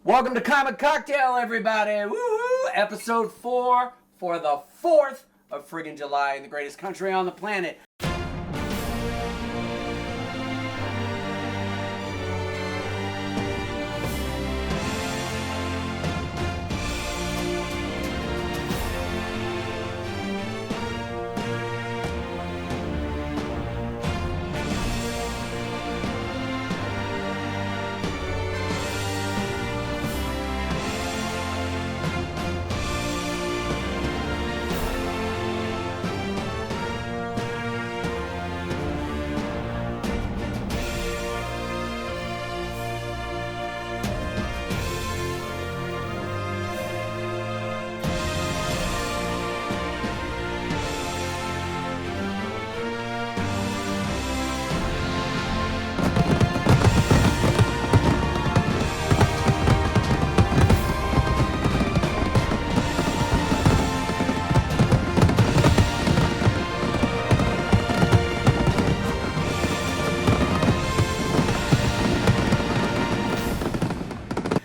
Welcome to Comic Cocktail, everybody. Woohoo! Episode 4 for the 4th of friggin' July in the greatest country on the planet.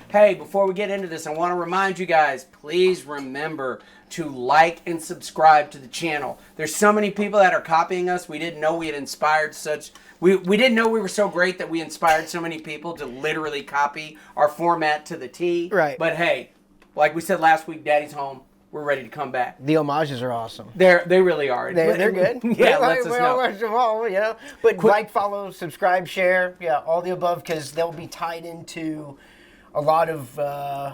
Hey, before we get into this, I want to remind you guys, please remember to like and subscribe to the channel. There's so many people that are copying us. We didn't know we had inspired such... We didn't know we were so great that we inspired so many people to literally copy our format to the T. Right. But hey, like we said last week, Daddy's home. We're ready to come back. The homages are awesome. They really are. They're good. Yeah, lets us know. Watch them all, you know. But like, follow, subscribe, share, yeah, all the above, because they'll be tied into a lot of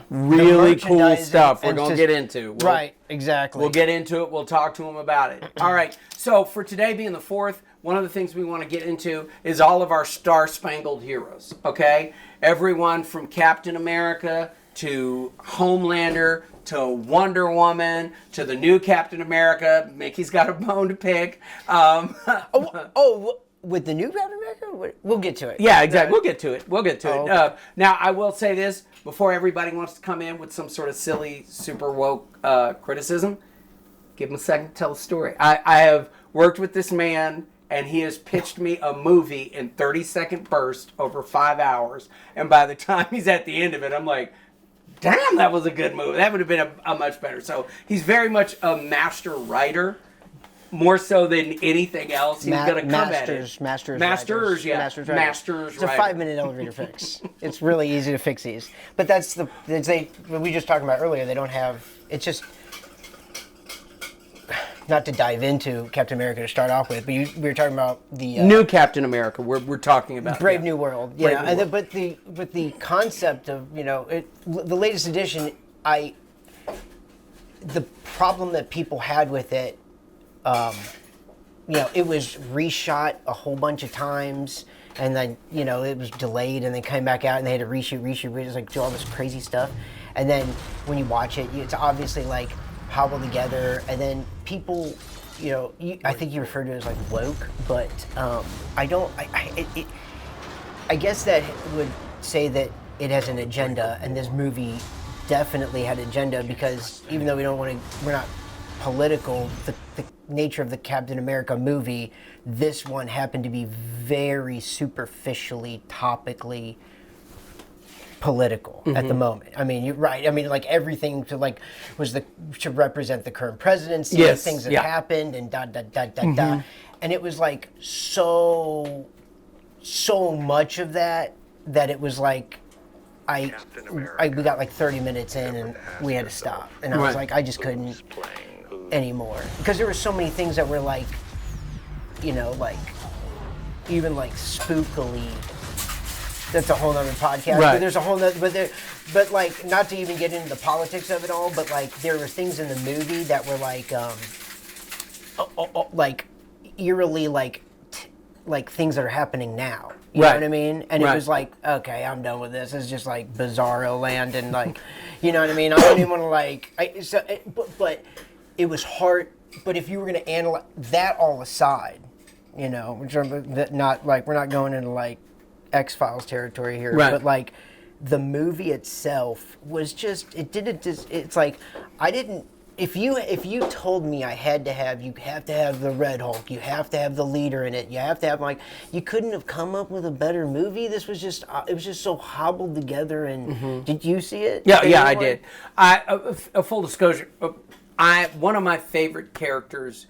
really cool stuff we're going to get into. Right, exactly. We'll get into it. We'll talk to them about it. All right. So for today being the 4th, one of the things we want to get into is all of our star-spangled heroes, okay? Everyone from Captain America to Homelander to Wonder Woman to the new Captain America. Mickey's got a bone to pick. With the new Captain America? We'll get to it. Yeah, exactly. We'll get to it. Okay. Now, I will say this, before everybody wants to come in with some sort of silly, super woke criticism, give him a second to tell the story. I have worked with this man, and he has pitched me a movie in 30-second bursts over 5 hours, and by the time he's at the end of it, I'm like, damn, that was a good movie. That would have been a much better. So he's very much a master writer. More so than anything else, he's going to come at it. Masters, yeah. Masters, it's a 5-minute elevator fix. It's really easy to fix these. But that's what we just talked about earlier. They don't have, it's just, not to dive into Captain America to start off with, but we were talking about the... new Captain America, we're talking about. Brave New World. Yeah, but the concept of, you know, the latest edition, the problem that people had with it, you know, it was reshot a whole bunch of times, and then, you know, it was delayed, and then came back out, and they had to reshoot, it's like do all this crazy stuff, and then when you watch it, it's obviously like hobbled together, and then people, you know, I think you referred to it as like woke, but I guess that would say that it has an agenda, and this movie definitely had an agenda, because even though we're not political, the nature of the Captain America movie, this one happened to be very superficially, topically political at the moment. I mean, you're right. I mean, like everything to represent the current presidency, yes, things that happened, and da. And it was like so much of that it was like we got like 30 minutes in and we had to stop, and I was like, I just couldn't anymore, because there were so many things that were like, you know, like even like spookily. That's a whole nother podcast. Right. But there's a whole nother, but like, not to even get into the politics of it all, but like there were things in the movie that were like like eerily like things that are happening now. You know what I mean? And it was like, okay, I'm done with this. It's just like bizarro land, and like, you know what I mean? I don't even want to like. But it was hard. But if you were going to analyze that all aside, you know, which are not like, we're not going into like X-Files territory here, but like the movie itself was just, it's like, if you told me you have to have the Red Hulk, you have to have the leader in it, you have to have you couldn't have come up with a better movie. This was just it was just so hobbled together. And did you see it? Yeah, I did. A full disclosure, one of my favorite characters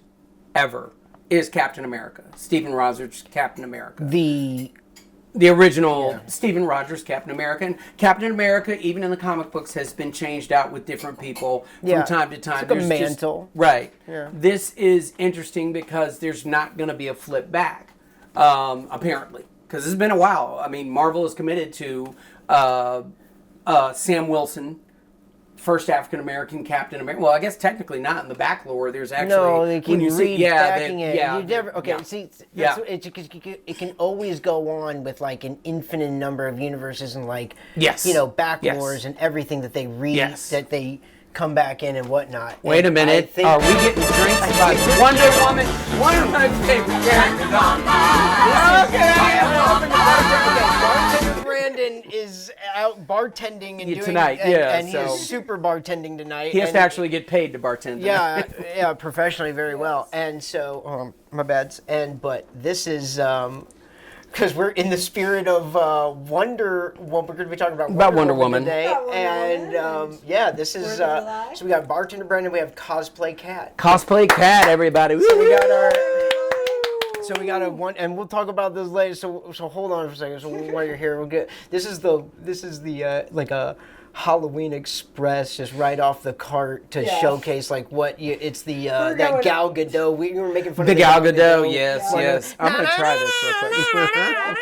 ever is Captain America. Stephen Rogers, Captain America. The original Stephen Rogers, Captain America. And Captain America, even in the comic books, has been changed out with different people from time to time. It's like a mantle. Right. Yeah. This is interesting because there's not going to be a flip back, apparently. Because it's been a while. I mean, Marvel is committed to Sam Wilson, first African American Captain America. Well, I guess technically not. In the back lore, there's actually no. They keep backing it. Yeah, you never. Okay, see, it can always go on with an infinite number of universes and back lores and everything that they read that they come back in and whatnot. Wait a minute. Are we getting drinks by Wonder Woman? One of my favorite characters. Bartender Brandon is out bartending and doing tonight. And he is super bartending tonight. He has to actually get paid to bartend. Yeah, professionally very well. And so, my bad. But this is because we're in the spirit of Wonder Woman. We're going to be talking about Wonder Woman today. This is so we got Bartender Brandon. We have Cosplay Cat. Cosplay Cat, everybody. So we got our. So we got one, and we'll talk about this later. So hold on for a second. So while you're here, we'll get this is the like a Halloween Express just right off the cart to showcase it's the that Gal Gadot. We were making fun of the Gal Gadot. Yes. I'm gonna try this real quick.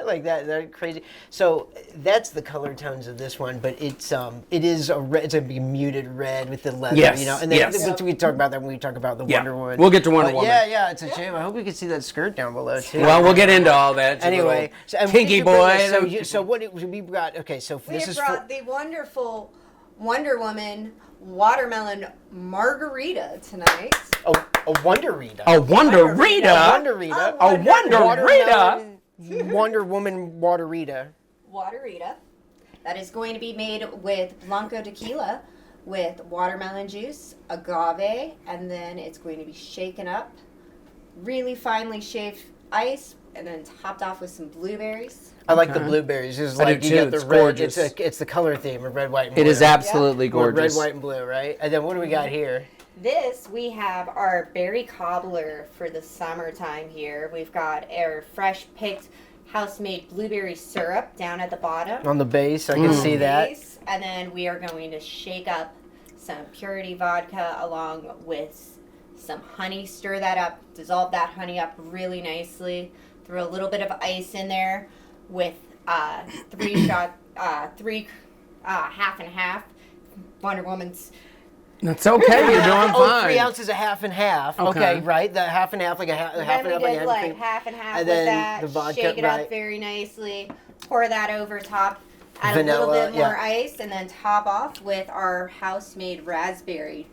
Like that crazy. So that's the color tones of this one, but it is a red. It's a muted red with the leather, And then we talk about that when we talk about the Wonder Woman. We'll get to Wonder Woman. Yeah, it's a shame. I hope we can see that skirt down below too. Well, we'll get into all that. Anyway, kinky boy. So what we got? Okay, so this is the wonderful Wonder Woman watermelon margarita tonight. A Wonderita. A Wonderita. A Wonderita. Wonder Woman Waterita. That is going to be made with Blanco tequila, with watermelon juice, agave, and then it's going to be shaken up, really finely shaved ice, and then topped off with some blueberries. I like the blueberries. It's I do you get too. the It's red. gorgeous. It's the color theme of red, white, and blue. It is absolutely gorgeous. Red, white, and blue, right? And then what do we got here? This, we have our berry cobbler for the summertime here. We've got our fresh picked house-made blueberry syrup down at the bottom. On the base, I can see that. And then we are going to shake up some Purity vodka along with some honey. Stir that up, dissolve that honey up really nicely. Throw a little bit of ice in there with three half and half. Wonder Woman's. That's okay. You're doing fine. 3 ounces of half and half. Okay, right. The half and half, like a half and half. Then we did half and half and with then that. The vodka, shake it up very nicely. Pour that over top. Add Vanilla, a little bit more ice, and then top off with our house-made raspberry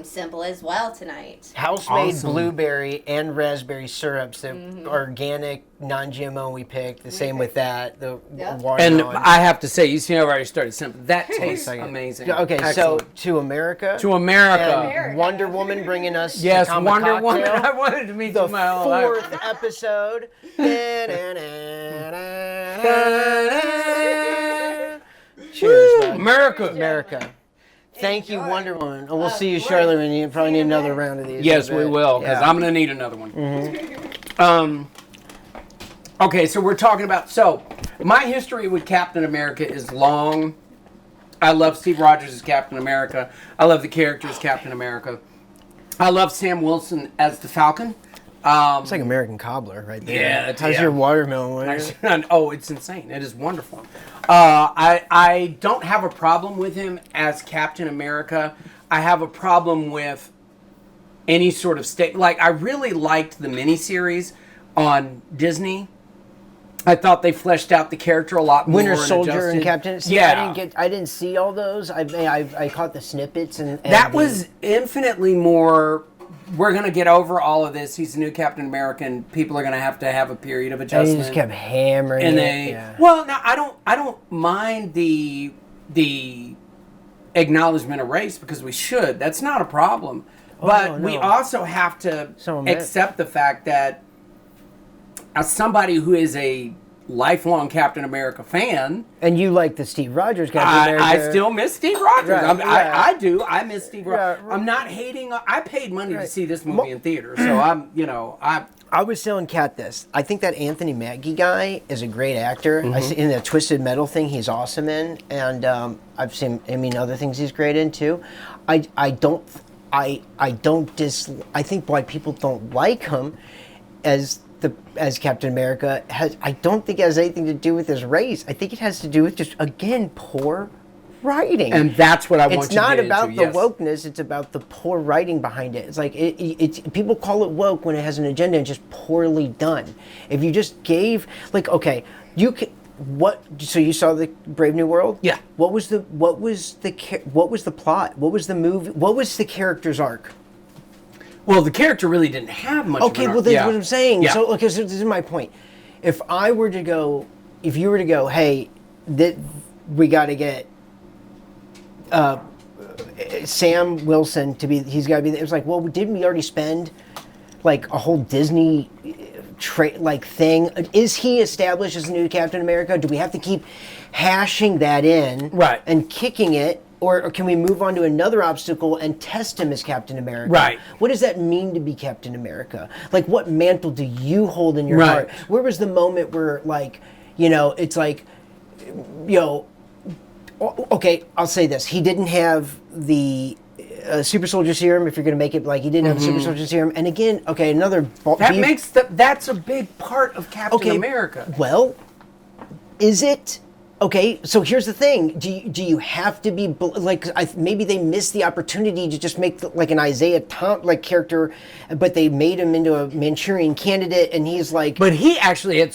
simple as well tonight. House-made blueberry and raspberry syrups, the organic, non-GMO we picked. The same with that. The and I have to say, you see, I've already started simple. That tastes amazing. Okay, excellent. So to America. And Wonder Woman bringing us Wonder Cocktail, Woman. I wanted to meet the my whole life. 4th episode. Cheers, bud. America. Thank you, Wonder Woman. And we'll see you, Charlotte. You probably need another round of these. Yes, we will, because I'm going to need another one. Okay, so we're talking about... So, my history with Captain America is long. I love Steve Rogers as Captain America. I love the character as Captain America. I love Sam Wilson as the Falcon. It's like American Cobbler right there. Yeah. How's your watermelon? Oh, it's insane. It is wonderful. I don't have a problem with him as Captain America. I have a problem with any sort of state. Like, I really liked the miniseries on Disney. I thought they fleshed out the character a lot more. Winter Soldier and Captain. See, yeah, I didn't see all those. I caught the snippets and that was infinitely more. We're gonna get over all of this. He's the new Captain America, and people are gonna have a period of adjustment. And he just kept hammering. And well, no, I don't mind the acknowledgement of race because we should. That's not a problem. But no. we also have to Some of it. accept the fact that as somebody who is a lifelong Captain America fan, And you like the Steve Rogers Captain America. I still miss Steve Rogers. Right, I do. I miss Steve Rogers. Yeah, I'm not hating. I paid money to Right. see this movie in theater, so I was telling Kat this. I think that Anthony Mackie guy is a great actor. Mm-hmm. I see in the Twisted Metal thing, he's awesome in, and I've seen. I mean, other things he's great in too. I think why people don't like him as Captain America I don't think it has anything to do with his race. I think it has to do with just again poor writing. and that's what I want It's you to not get about into, the yes. wokeness. It's about the poor writing behind it. It's like it's people call it woke when it has an agenda and just poorly done. If you just gave okay, you can what? So you saw the Brave New World? Yeah. What was the plot? What was the movie? What was the character's arc? Well, the character really didn't have much. Okay, of an well that's arc. what I'm saying. Yeah. So this is my point. If you were to go, hey, we got to get Sam Wilson to be. He's got to be. It was like, well, didn't we already spend like a whole Disney thing? Is he established as the new Captain America? Do we have to keep hashing that in, Right. and kicking it? Or can we move on to another obstacle and test him as Captain America? Right. What does that mean to be Captain America? Like, what mantle do you hold in your Right. heart? Where was the moment where, it's like, okay, I'll say this. He didn't have the super soldier serum, if you're going to make it like he didn't have the super soldier serum. And again, okay, That's a big part of Captain America. Well, is it? Okay, so here's the thing. Do you have to be maybe they missed the opportunity to just make an Isaiah character, but they made him into a Manchurian Candidate, and he's like. But he actually had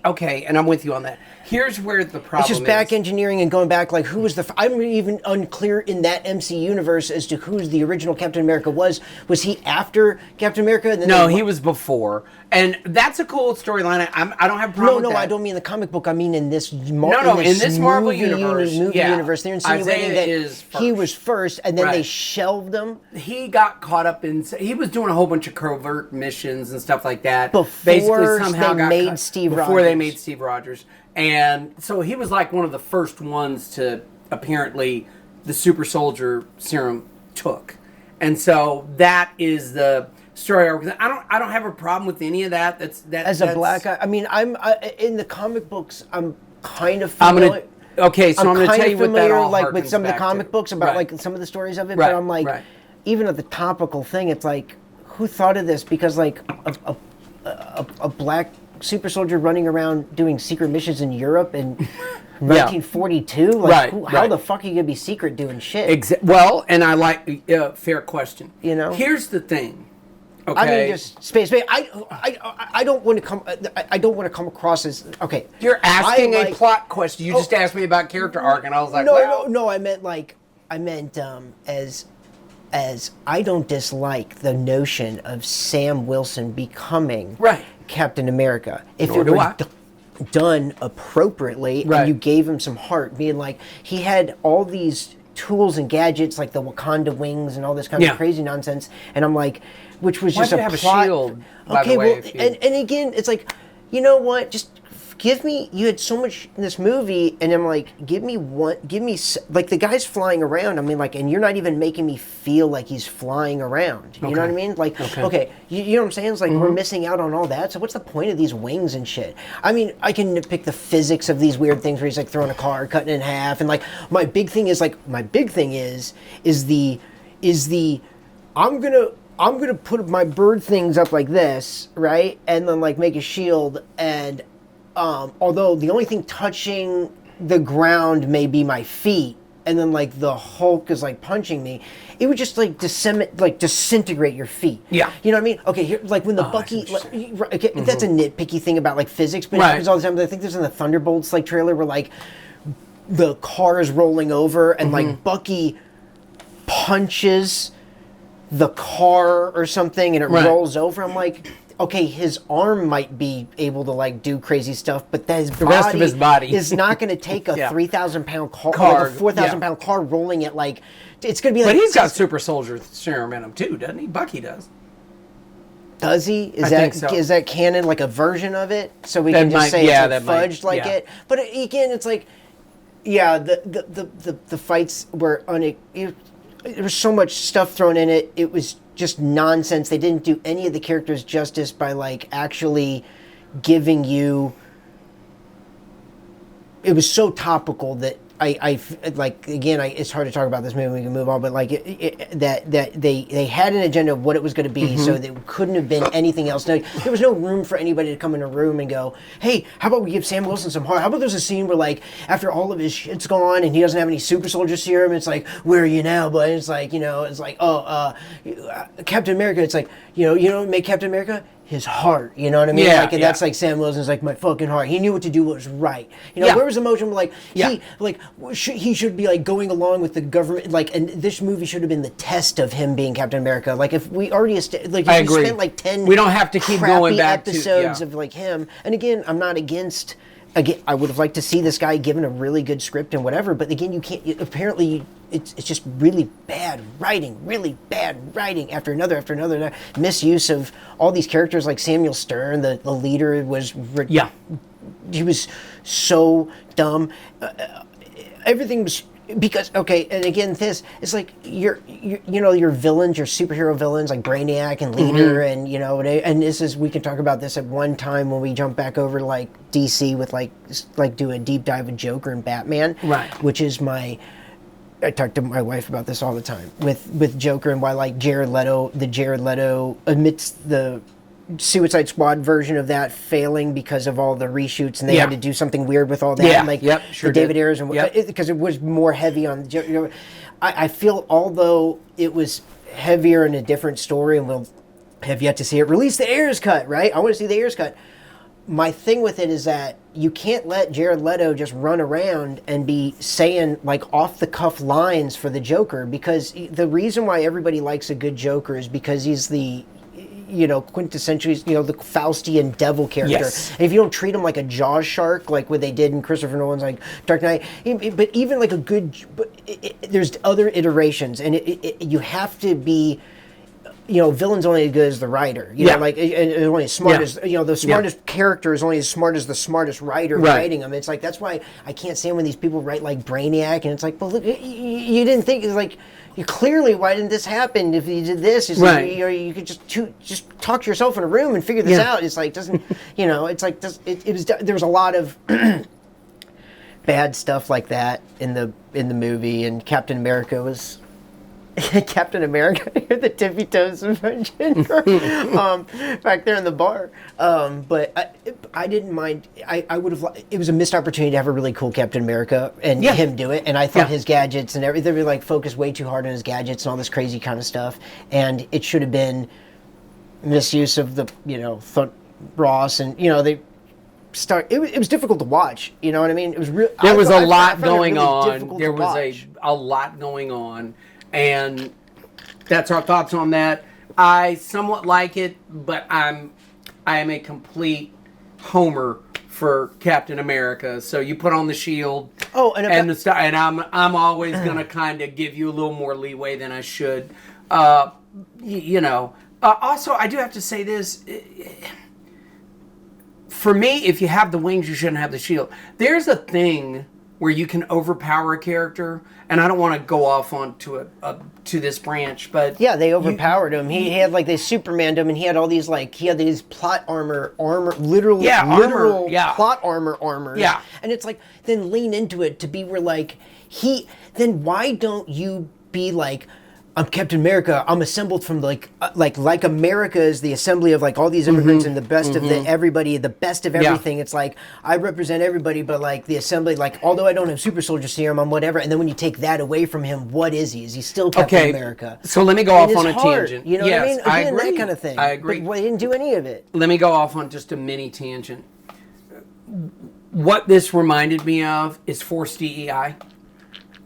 okay, and I'm with you on that. Here's where the problem It's just back engineering and going back, who was I'm even unclear in that MC universe as to who the original Captain America was. Was he after Captain America? And then No, he was before. And that's a cool storyline. I don't have a problem with that. I don't mean the comic book. I mean in this in this Marvel universe. Movie universe. They're insinuating Isaiah that he was first, and then they Right. shelved him. He got caught up in. He was doing a whole bunch of covert missions and stuff like that. Before they made Steve Rogers. And so he was like one of the first ones to apparently the super soldier serum took. And so that is the story arc. I don't have a problem with any of that. That's A black guy. I mean, in the comic books. I'm kind of familiar. I'm going to tell you what that all with some of the comic books about some of the stories of it. Right, But I'm like, even at the topical thing, it's like, who thought of this? Because a black super soldier running around doing secret missions in Europe in 1942. How the fuck are you gonna be secret doing shit? Well, and I like fair question. Here's the thing. Okay. I mean, just space. I don't want to come. I don't want to come across as okay. You're asking a plot question. You just asked me about character arc, and I was like, no. I meant as I don't dislike the notion of Sam Wilson becoming Captain America. If it were done appropriately, and you gave him some heart, being like he had all these tools and gadgets like the Wakanda wings and all this kind of crazy nonsense, and I'm like, which was just a plot. A shield, okay, well, and again, it's like, you know what, just give me. You had so much in this movie, and I'm like, give me the guy's flying around. I mean, and you're not even making me feel like he's flying around. You know what I mean? You know what I'm saying? It's like we're missing out on all that. So what's the point of these wings and shit? I mean, I can nitpick the physics of these weird things where he's throwing a car, cutting it in half, and my big thing is I'm gonna put my bird things up like this, right, and then make a shield and. Although the only thing touching the ground may be my feet, and then the Hulk is punching me, it would just disintegrate your feet. Yeah, you know what I mean? Okay, here when the Bucky, that's a nitpicky thing about physics, but it happens all the time. But I think there's in the Thunderbolts trailer where the car is rolling over and Bucky punches the car or something and it rolls over. I'm like. okay, his arm might be able to like do crazy stuff, but the rest of his body is not going to take a Yeah. 3,000-pound car, Car, like a 4,000-pound car rolling it like it's going to be like. But he's got super soldier serum in him too, doesn't he? Bucky does. Does he? Is I that think so. is that canon, like a version of it? So we That can just might- say yeah, it's that like might- fudged like yeah. it. But again, it's like, yeah, the fights were there was so much stuff thrown in it. It was just nonsense. They didn't do any of the characters justice by like actually giving you. It was so topical that I like again. It's hard to talk about this movie. We can move on, but like that they had an agenda of what it was going to be, so there couldn't have been anything else. No, there was no room for anybody to come in a room and go, "Hey, how about we give Sam Wilson some heart? How about there's a scene where like after all of his shit's gone and he doesn't have any super soldier serum, it's like where are you now?" But it's like it's like Captain America. It's like you know make Captain America. His heart, you know what I mean? Yeah, like, and yeah. that's like Sam Wilson's like my fucking heart. He knew what to do, what was right. Yeah. Where was the motion? Like Yeah. he should be like going along with the government. Like, and this movie should have been the test of him being Captain America. Like, if we already if I we agree. spent like 10, We don't have to keep crappy going back to- episodes yeah. of like him. And again, I'm not against. Again, I would have liked to see this guy given a really good script and whatever. But again, you can't. Apparently, it's just really bad writing after another misuse of all these characters. Like Samuel Stern, the leader was. Yeah. He was so dumb. Everything was because okay, and again, this is like your villains, your superhero villains like Brainiac and Leader, and and this is we can talk about this at one time when we jump back over to like DC with like do a deep dive of Joker and Batman, Right. Which is I talk to my wife about this all the time with Joker and why like Jared Leto amidst the Suicide Squad version of that failing because of all the reshoots and they had to do something weird with all that. Yeah, and like yep, sure the David did. Ayers and Yep. because it was more heavy on. I feel although it was heavier in a different story, and we'll have yet to see it. Release the Ayers cut, right? I want to see the Ayers cut. My thing with it is that you can't let Jared Leto just run around and be saying like off the cuff lines for the Joker, because the reason why everybody likes a good Joker is because he's the quintessentially, the Faustian devil character. Yes. And if you don't treat him like a Jaws shark, like what they did in Christopher Nolan's like Dark Knight, but even like a good, there's other iterations, and you have to be. Villain's only as good as the writer. You know, like and only as smart as the smartest character is only as smart as the smartest writer writing them. It's like that's why I can't stand when these people write like Brainiac, and it's like, well, look, you didn't think it's like. You clearly, why didn't this happen? If you did this, it's like, you could just talk to yourself in a room and figure this out. It's like doesn't, it's like there was a lot of bad stuff like that in the movie, and Captain America was. Captain America, the tippy toes invention back there in the bar. But I didn't mind. I would have. It was a missed opportunity to have a really cool Captain America and him do it. And I thought his gadgets and everything were like focused way too hard on his gadgets and all this crazy kind of stuff. And it should have been misuse of the Ross and they. It was difficult to watch. You know what I mean? It was real. There was a lot found it going really on. difficult There to was watch. a lot going on, and that's our thoughts on that. I somewhat like it, but I am a complete homer for Captain America. So you put on the shield. Oh, and I'm always gonna kind of give you a little more leeway than I should. Also, I do have to say this. For me, if you have the wings, you shouldn't have the shield. There's a thing where you can overpower a character, and I don't want to go off onto to this branch, but yeah, they overpowered him. He had like they Supermaned him, and he had all these plot armor, literal plot armor. Yeah, and it's like then lean into it to be where like then why don't you be like. I'm Captain America. I'm assembled from like America is the assembly of like all these immigrants and the best of everybody, the best of everything. It's like I represent everybody, but like the assembly, like although I don't have super soldier serum, I'm whatever. And then when you take that away from him, what is he? Is he still Captain America? So let me go off on a tangent. You know what I mean? I Again, agree. that kind of thing. I agree. But they didn't do any of it. Let me go off on just a mini tangent. What this reminded me of is forced DEI.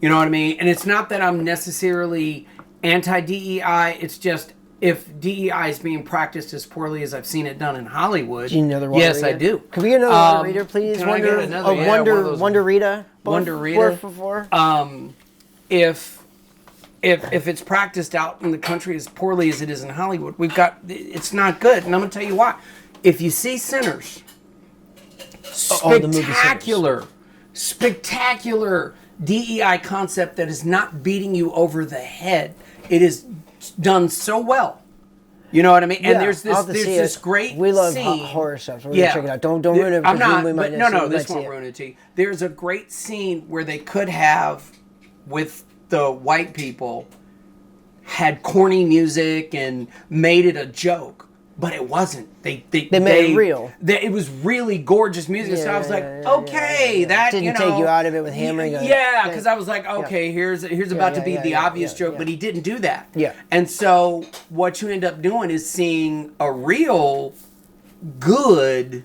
You know what I mean? And it's not that I'm necessarily anti-DEI, it's just if DEI is being practiced as poorly as I've seen it done in Hollywood, Do you know the water yes, I reader? do. Can we get another water reader, please? Can I get another? Yeah, one of those- Wonder Rita. Wonder Rita. Por favor. If it's practiced out in the country as poorly as it is in Hollywood, it's not good. And I'm going to tell you why. If you see Sinners, the movie Sinners. spectacular DEI concept that is not beating you over the head. It is done so well. You know what I mean? And there's I'll have to see this it. great We love scene. horror stuff, so we're gonna check it out. Don't ruin it. I'm because not. we might But not no, see- we this might won't see ruin it to you. There's a great scene where they could have, with the white people, had corny music and made it a joke, but it wasn't. They made it real. It was really gorgeous music. So I was like, yeah. that Didn't take you out of it with hammering. Yeah, because I was like, okay, here's about to be the obvious joke, but he didn't do that. Yeah. And so what you end up doing is seeing a real good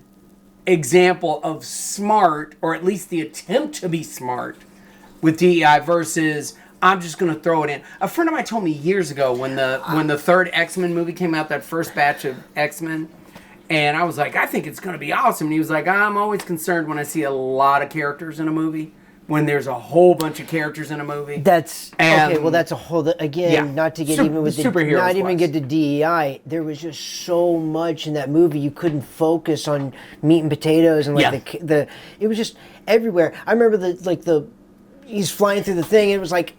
example of smart, or at least the attempt to be smart, with DEI versus I'm just going to throw it in. A friend of mine told me years ago when the third X-Men movie came out, that first batch of X-Men, and I was like, I think it's going to be awesome. And he was like, I'm always concerned when I see a lot of characters in a movie, when there's a whole bunch of characters in a movie. That's And- okay. Well, that's a whole again. Yeah. Not to get Sup- even with the superheroes not even wise. get to DEI. There was just so much in that movie. You couldn't focus on meat and potatoes and like the. It was just everywhere. I remember the he's flying through the thing. And it was like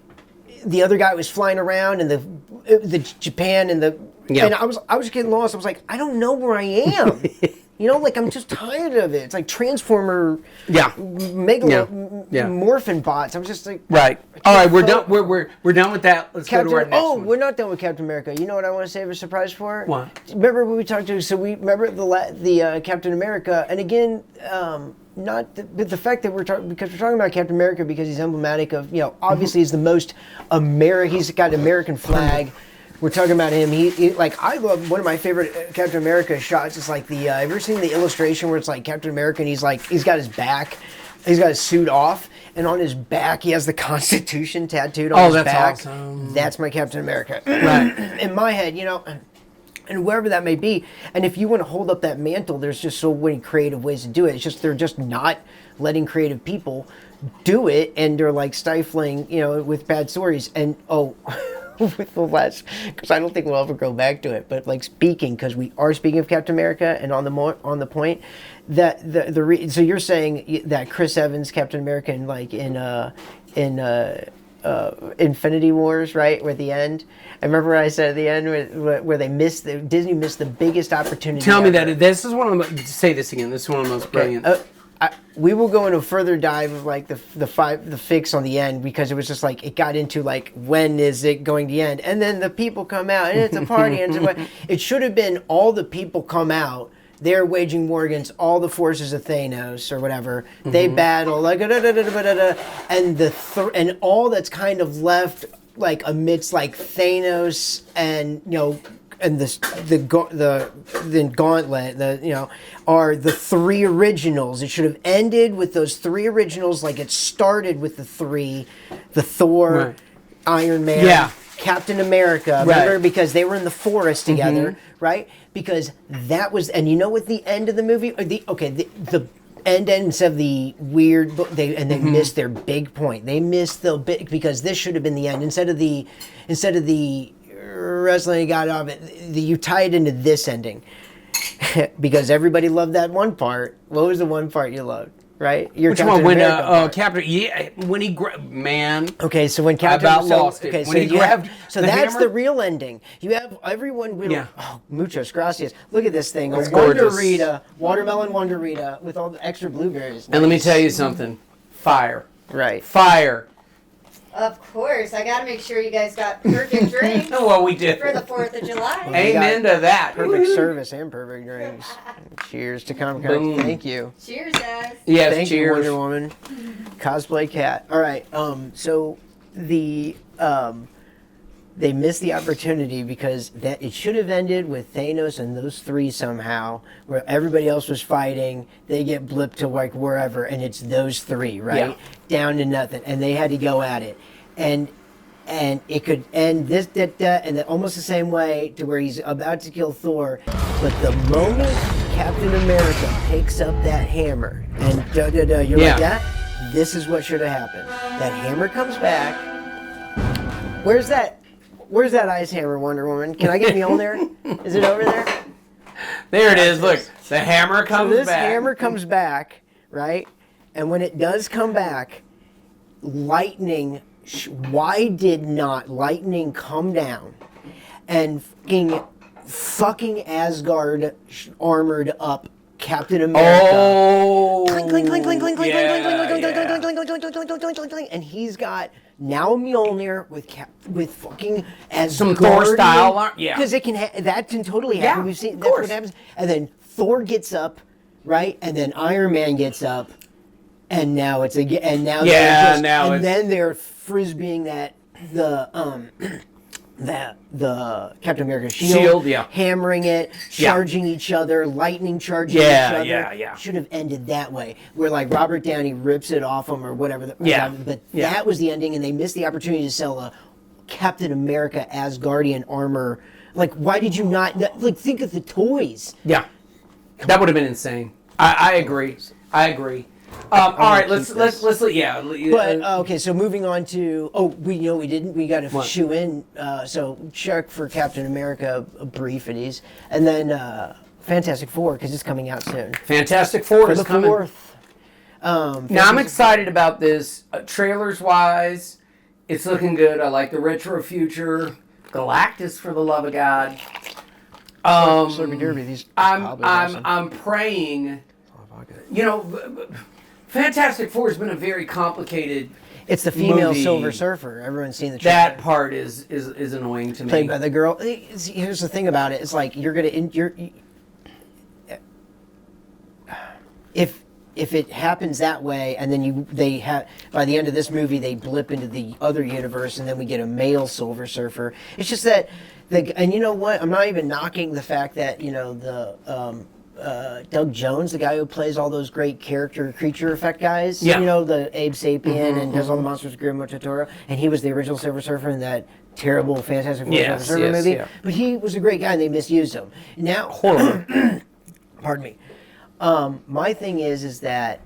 the other guy was flying around and the Japan and the. Yeah. And I was getting lost. I was like, I don't know where I am. You know, like I'm just tired of it. It's like Transformer. Yeah. Morphin bots. I was just like. Right. All right, we're done. We're done with that. Let's go to our next one. We're not done with Captain America. You know what I want to save a surprise for? What? Remember when we talked to? So we remember the Captain America, and again, not the fact that we're talking about Captain America because he's emblematic of obviously he's the most American. He's got an American flag. We're talking about him. He like I love one of my favorite Captain America shots. Is like the have you ever seen the illustration where it's like Captain America and he's got his back. He's got his suit off, and on his back he has the Constitution tattooed on his back. Awesome. That's my Captain America. Right. In my head, and wherever that may be. And if you want to hold up that mantle, there's just so many creative ways to do it. It's just they're just not letting creative people do it, and they're like stifling, with bad stories. And with the last, because I don't think we'll ever go back to it, but like because we are speaking of Captain America, and on the point that so you're saying that Chris Evans Captain America in Infinity Wars, right? Where the end, I remember I said at the end where Disney missed the biggest opportunity. Tell me ever. that this is one of the say this again. This is one of the most brilliant. We will go into a further dive of like the fix on the end because it was just like it got into like when is it going to end, and then the people come out and it's a party and it should have been all the people come out. They're waging war against all the forces of Thanos or whatever. They battle like and and all that's kind of left like amidst like Thanos and and the gauntlet, are the three originals. It should have ended with those three originals, like it started with the Thor, Right. Iron Man, Yeah. Captain America. Right. Remember, because they were in the forest together, right? Because that was, and you know what the end of the movie, the end ends of the weird, they missed their big point. They missed the bit because this should have been the end instead of the wrestling got off it. You tie it into this ending because everybody loved that one part. What was the one part you loved? Right? Which one? When Captain? Yeah, when he man. Okay, so when Captain lost it. Okay, When he grabbed so the that's hammer? the real ending. You have everyone. Yeah. Oh, muchas gracias. Look at this thing. It's A Wonder gorgeous. Rita, watermelon Wonder Rita with all the extra blueberries. And let me tell you something. Fire. Right. Fire. Of course, I gotta make sure you guys got perfect drinks Well, we did. for the 4th of July. Amen to that. Perfect service and perfect drinks. Cheers to Comic Con. Boom. Thank you. Cheers, guys. Yes, Thank you, cheers. Wonder Woman. Cosplay cat. All right. So the they missed the opportunity because that it should have ended with Thanos and those three somehow, where everybody else was fighting. They get blipped to like wherever, and it's those three, right? Yeah. Down to nothing, and they had to go at it. And and it could end this, that, and then almost the same way to where he's about to kill Thor. But the moment Captain America picks up that hammer and you're like that, this is what should have happened. That hammer comes back. Where's that ice hammer, Wonder Woman? Can I get Mjolnir? Is it over there? There it is. Look, the hammer comes back. So this hammer comes back, right? And when it does come back, lightning. Why did not lightning come down and fucking Asgard armored up Captain America? Oh, Clink, clink, clink, clink, clink, clink, clink, clink, clink, clink, clink, clink, clink, clink, clink, clink, clink, clink, clink, and he's got now a Mjolnir with fucking Asgard. Some Thor style, yeah. Because it can that can totally happen. Yeah, We've seen of that's course. what happens. And then Thor gets up, right? And then Iron Man gets up, and now it's again. And now then they're frisbeeing the Captain America shield, hammering it, charging each other, lightning charging each other. Yeah. Should have ended that way, where like Robert Downey rips it off him or whatever. But that was the ending, and they missed the opportunity to sell a Captain America Asgardian armor. Like, why did you not? Like, think of the toys. Yeah, that would have been insane. I agree. All right, let's But okay, so moving on to we got to shoe in. So check for Captain America briefings, and then Fantastic Four because it's coming out soon. Fantastic Four is the coming. 4th. Now I'm excited about this. Trailers wise, it's looking good. I like the retro future. Galactus, for the love of God. Slurpy Derby. These. I'm praying. You know, Fantastic Four has been a very complicated. It's the female movie. Silver Surfer. Everyone's seen the trailer. That part is annoying to me. Played by the girl. Here's the thing about it. It's like if it happens that way, and then by the end of this movie they blip into the other universe, and then we get a male Silver Surfer. It's just that and you know what? I'm not even knocking the fact that Doug Jones, the guy who plays all those great creature effect guys, the Abe Sapien and does all the Monsters of Guillermo del Toro, and he was the original Silver Surfer in that terrible Fantastic Four Silver Surfer movie. Yeah. But he was a great guy, and they misused him. Now, pardon me. My thing is that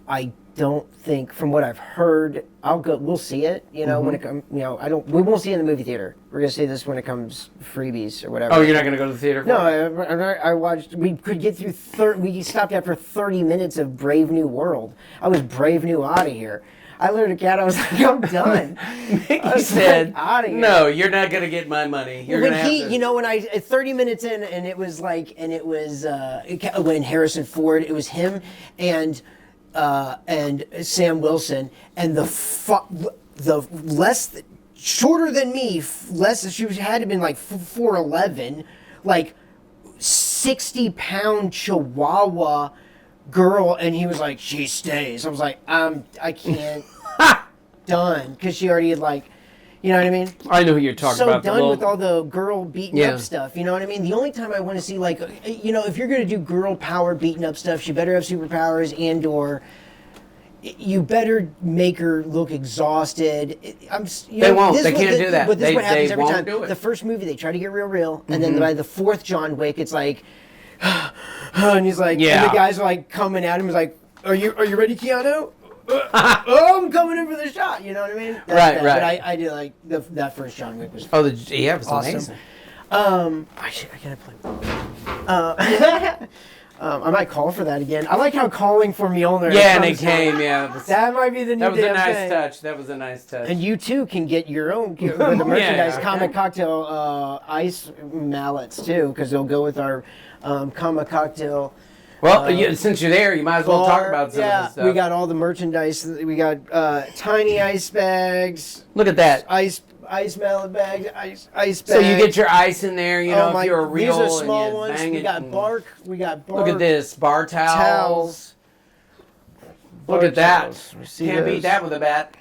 I don't think, from what I've heard, we'll see it. When it comes. We won't see it in the movie theater. We're gonna see this when it comes freebies or whatever. Oh, you're not gonna go to the theater? No, I watched. We could get through. We stopped after 30 minutes of Brave New World. I was Brave New out of here. I looked at Cat. I was like, I'm done. He said, out of here. "No, you're not gonna get my money. You're gonna have to." When 30 minutes in, and it was when Harrison Ford. It was him and Sam Wilson, and the less shorter than me, she had to have been like 4'11", like 60-pound Chihuahua girl, and he was like, she stays. I was like, I can't, done, because she already had you know what I mean? I know who you're talking about. So done with all the girl beating up stuff. You know what I mean? The only time I want to see if you're going to do girl power beating up stuff, she better have superpowers and/or you better make her look exhausted. They won't. They can't do that. But this is what happens every time. Do it. The first movie, they try to get real, and then by the 4th John Wick, it's like, and he's like, and the guys are like coming at him. He's like, are you ready, Keanu? I'm coming in for the shot. You know what I mean? Right. But I do like that first John Wick was. Oh, it was awesome. Amazing. I gotta play. I might call for that again. I like how calling for Mjolnir. Yeah, and it came. Yeah, that might be the new. That was a damn nice thing. touch. That was a nice touch. And you too can get your own the merchandise Comic Cocktail ice mallets too, because they'll go with our Comic Cocktail. Well, since you're there, you might as well talk about some of this stuff. We got all the merchandise. We got tiny ice bags. Look at that. Ice mallet bags, ice bags. So you get your ice in there, if you're a real. These are small and you ones. bang We it got and- bark. Look at this. Bar towels. Look at that. Can't beat that with a bat.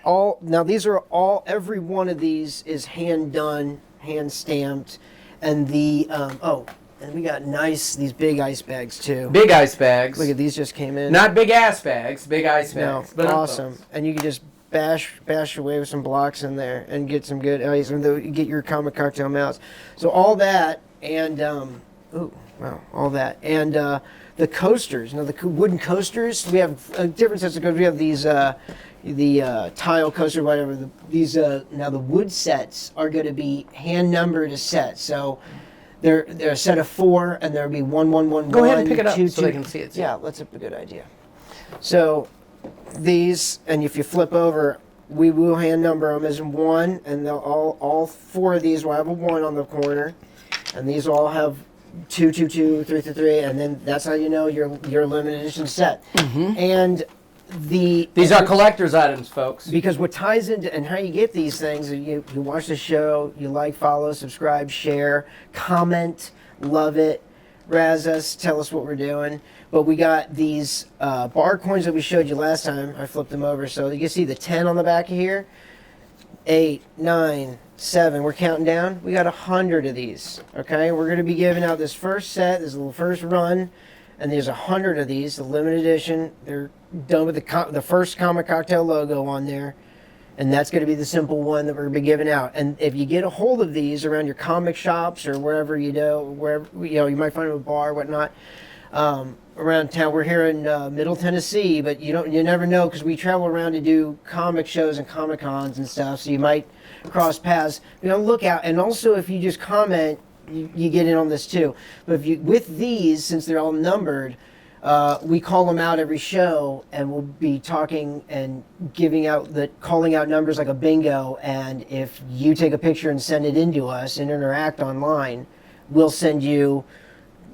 Every one of these is hand done, hand stamped, and and we got these big ice bags too. Big ice bags. Look at these just came in. Not big ass bags, big ice bags. No, awesome. And you can just bash away with some blocks in there and get some good ice, and get your comic cocktail mouse. So all that and all that and the coasters. You know, the wooden coasters. We have different sets of coasters. We have these the tile coaster, whatever. These now the wood sets are going to be hand numbered a set. So they're a set of 4, and there'll be 1, 1, 1, Go 1, ahead and pick it up 2, so 2. they can see it. Yeah, that's a good idea. So these, and if you flip over, we will hand number them as 1, and they'll all 4 of these will have a 1 on the corner, and these all have 2, 2, 2, 3, 3, 3, and then that's how you know your limited edition set. And These are collector's items, folks. because what ties into and how you get these things, you watch the show, you like, follow, subscribe, share, comment, love it, razz us, tell us what we're doing. But we got these bar coins that we showed you last time. I flipped them over, so you can see the 10 on the back of here. 8, 9, 7. We're counting down. We got 100 of these. Okay, we're going to be giving out this first set, this little first run, and there's 100 of these, the limited edition. They're done with the first Comic Cocktail logo on there, and that's going to be the simple one that we're going to be giving out. And if you get a hold of these around your comic shops or wherever you might find them at a bar, whatnot. Around town, we're here in Middle Tennessee, but you never know because we travel around to do comic shows and Comic Cons and stuff. So you might cross paths. Look out, and also if you just comment, you get in on this too. But with these, since they're all numbered, we call them out every show, and we'll be talking and calling out numbers like a bingo. And if you take a picture and send it in to us and interact online, we'll send you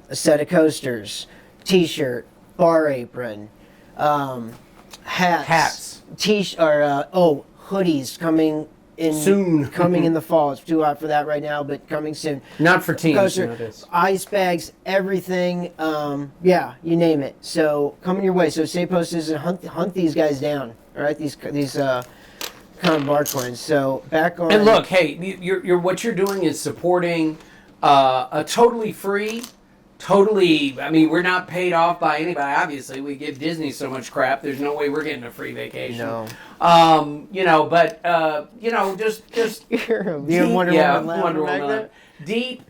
a set of coasters, T-shirt, bar apron, hats, hoodies coming in soon. Coming in the fall. It's too hot for that right now, but coming soon. Not for teens. Coaster, ice bags, everything. You name it. So coming your way. So stay posted and hunt these guys down. All right, these kind of bar coins. So back on. And look, hey, what you're doing is supporting a totally free. I mean, we're not paid off by anybody, obviously. We give Disney so much crap. There's no way we're getting a free vacation. No. Just You're Wonder Woman. Deep,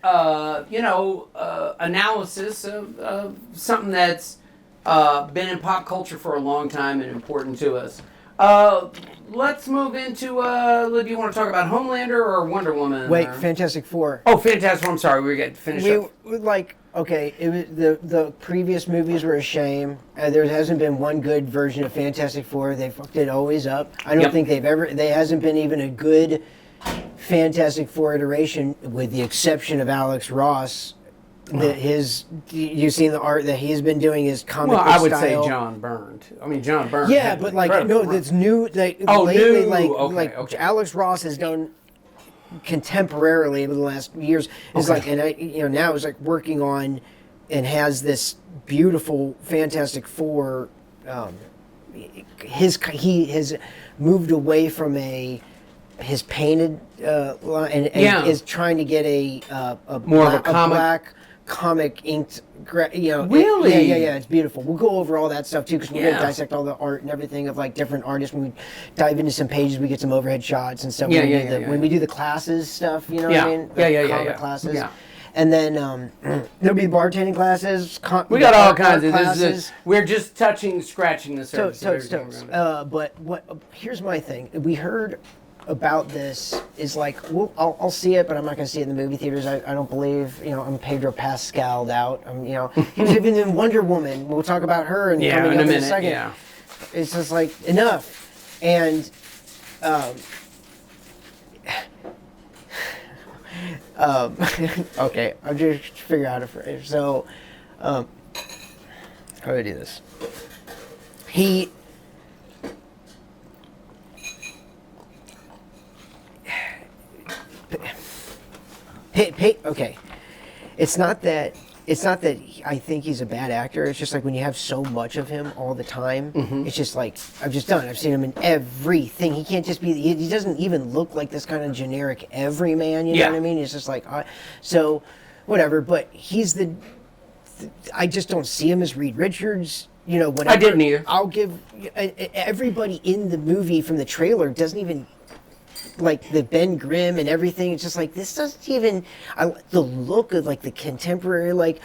analysis of something that's been in pop culture for a long time and important to us. Let's move into, do you want to talk about Homelander or Wonder Woman? Wait, Fantastic Four. Oh, Fantastic Four. I'm sorry, we got to finish up. It was the previous movies were a shame. There hasn't been one good version of Fantastic Four. They fucked it always up. I don't think there hasn't been even a good Fantastic Four iteration, with the exception of Alex Ross. You've seen the art that he's been doing, his comic book style. I would say John Byrne. John Byrne. Yeah, but that's new. Okay. Alex Ross has done contemporarily over the last years is now is working on and has this beautiful Fantastic Four. He has moved away from his painted line and is trying to get a black comic inked. Really? Yeah. It's beautiful. We'll go over all that stuff too, because we're going to dissect all the art and everything of different artists. When we dive into some pages, we get some overhead shots and stuff. When we do the classes stuff, you know what I mean? Comic classes. Yeah. And then there'll be bartending classes. We got all kinds of classes. We're just scratching the surface. But here's my thing. We heard about this is I'll see it, but I'm not going to see it in the movie theaters. I don't believe, I'm Pedro Pascal'd out. He was even in Wonder Woman. We'll talk about her coming up in a second. Yeah. It's just enough. And okay, I'll just figure out a phrase. So, how do I do this? Okay, it's not that I think he's a bad actor. It's just when you have so much of him all the time, it's just I've seen him in everything. He can't just be. He doesn't even look like this kind of generic everyman. You know what I mean? It's just so whatever. But he's I just don't see him as Reed Richards. whatever. I didn't either. I'll give everybody in the movie from the trailer doesn't even like the Ben Grimm and everything. It's just like this doesn't even. The look of like the contemporary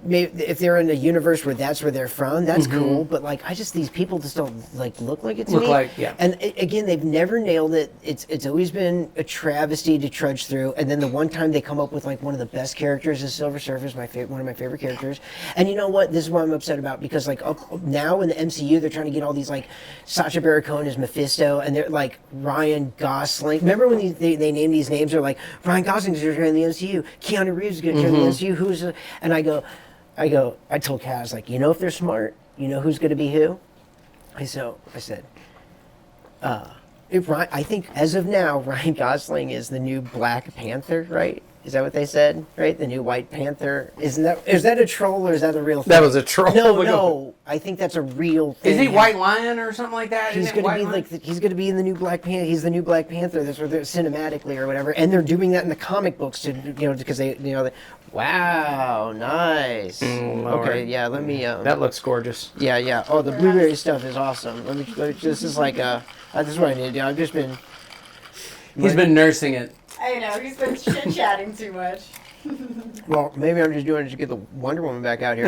if they're in a universe where that's where they're from, that's cool. But like, these people just don't like look like it to me. And again, they've never nailed it. It's always been a travesty to trudge through. And then the one time they come up with like one of the best characters is Silver Surfer, one of my favorite characters. And you know what? This is what I'm upset about because like now in the MCU, they're trying to get all these like Sacha Baron Cohen as Mephisto, and they're like Ryan Gosling. Remember when they name these names? They're like Ryan Gosling's going to join the MCU, Keanu Reeves is going to join the MCU. And I told Kat, I was like, if they're smart, who's going to be who? I said, I think as of now, Ryan Gosling is the new Black Panther, right? Is that what they said? Right? The new White Panther. Is that a troll or is that a real thing? That was a troll. No. I think that's a real thing. Is he White Lion or something like that? He's going to be he's going to be in the new Black Panther. He's the new Black Panther. That's what they're cinematically or whatever. And they're doing that in the comic books because wow, nice. Okay, yeah, let me that looks gorgeous. Yeah. Oh, the blueberry stuff is awesome. This is like this is what I need to do. I've just been He's been nursing it. I know, he's been chit-chatting too much. Well, maybe I'm just doing it to get the Wonder Woman back out here.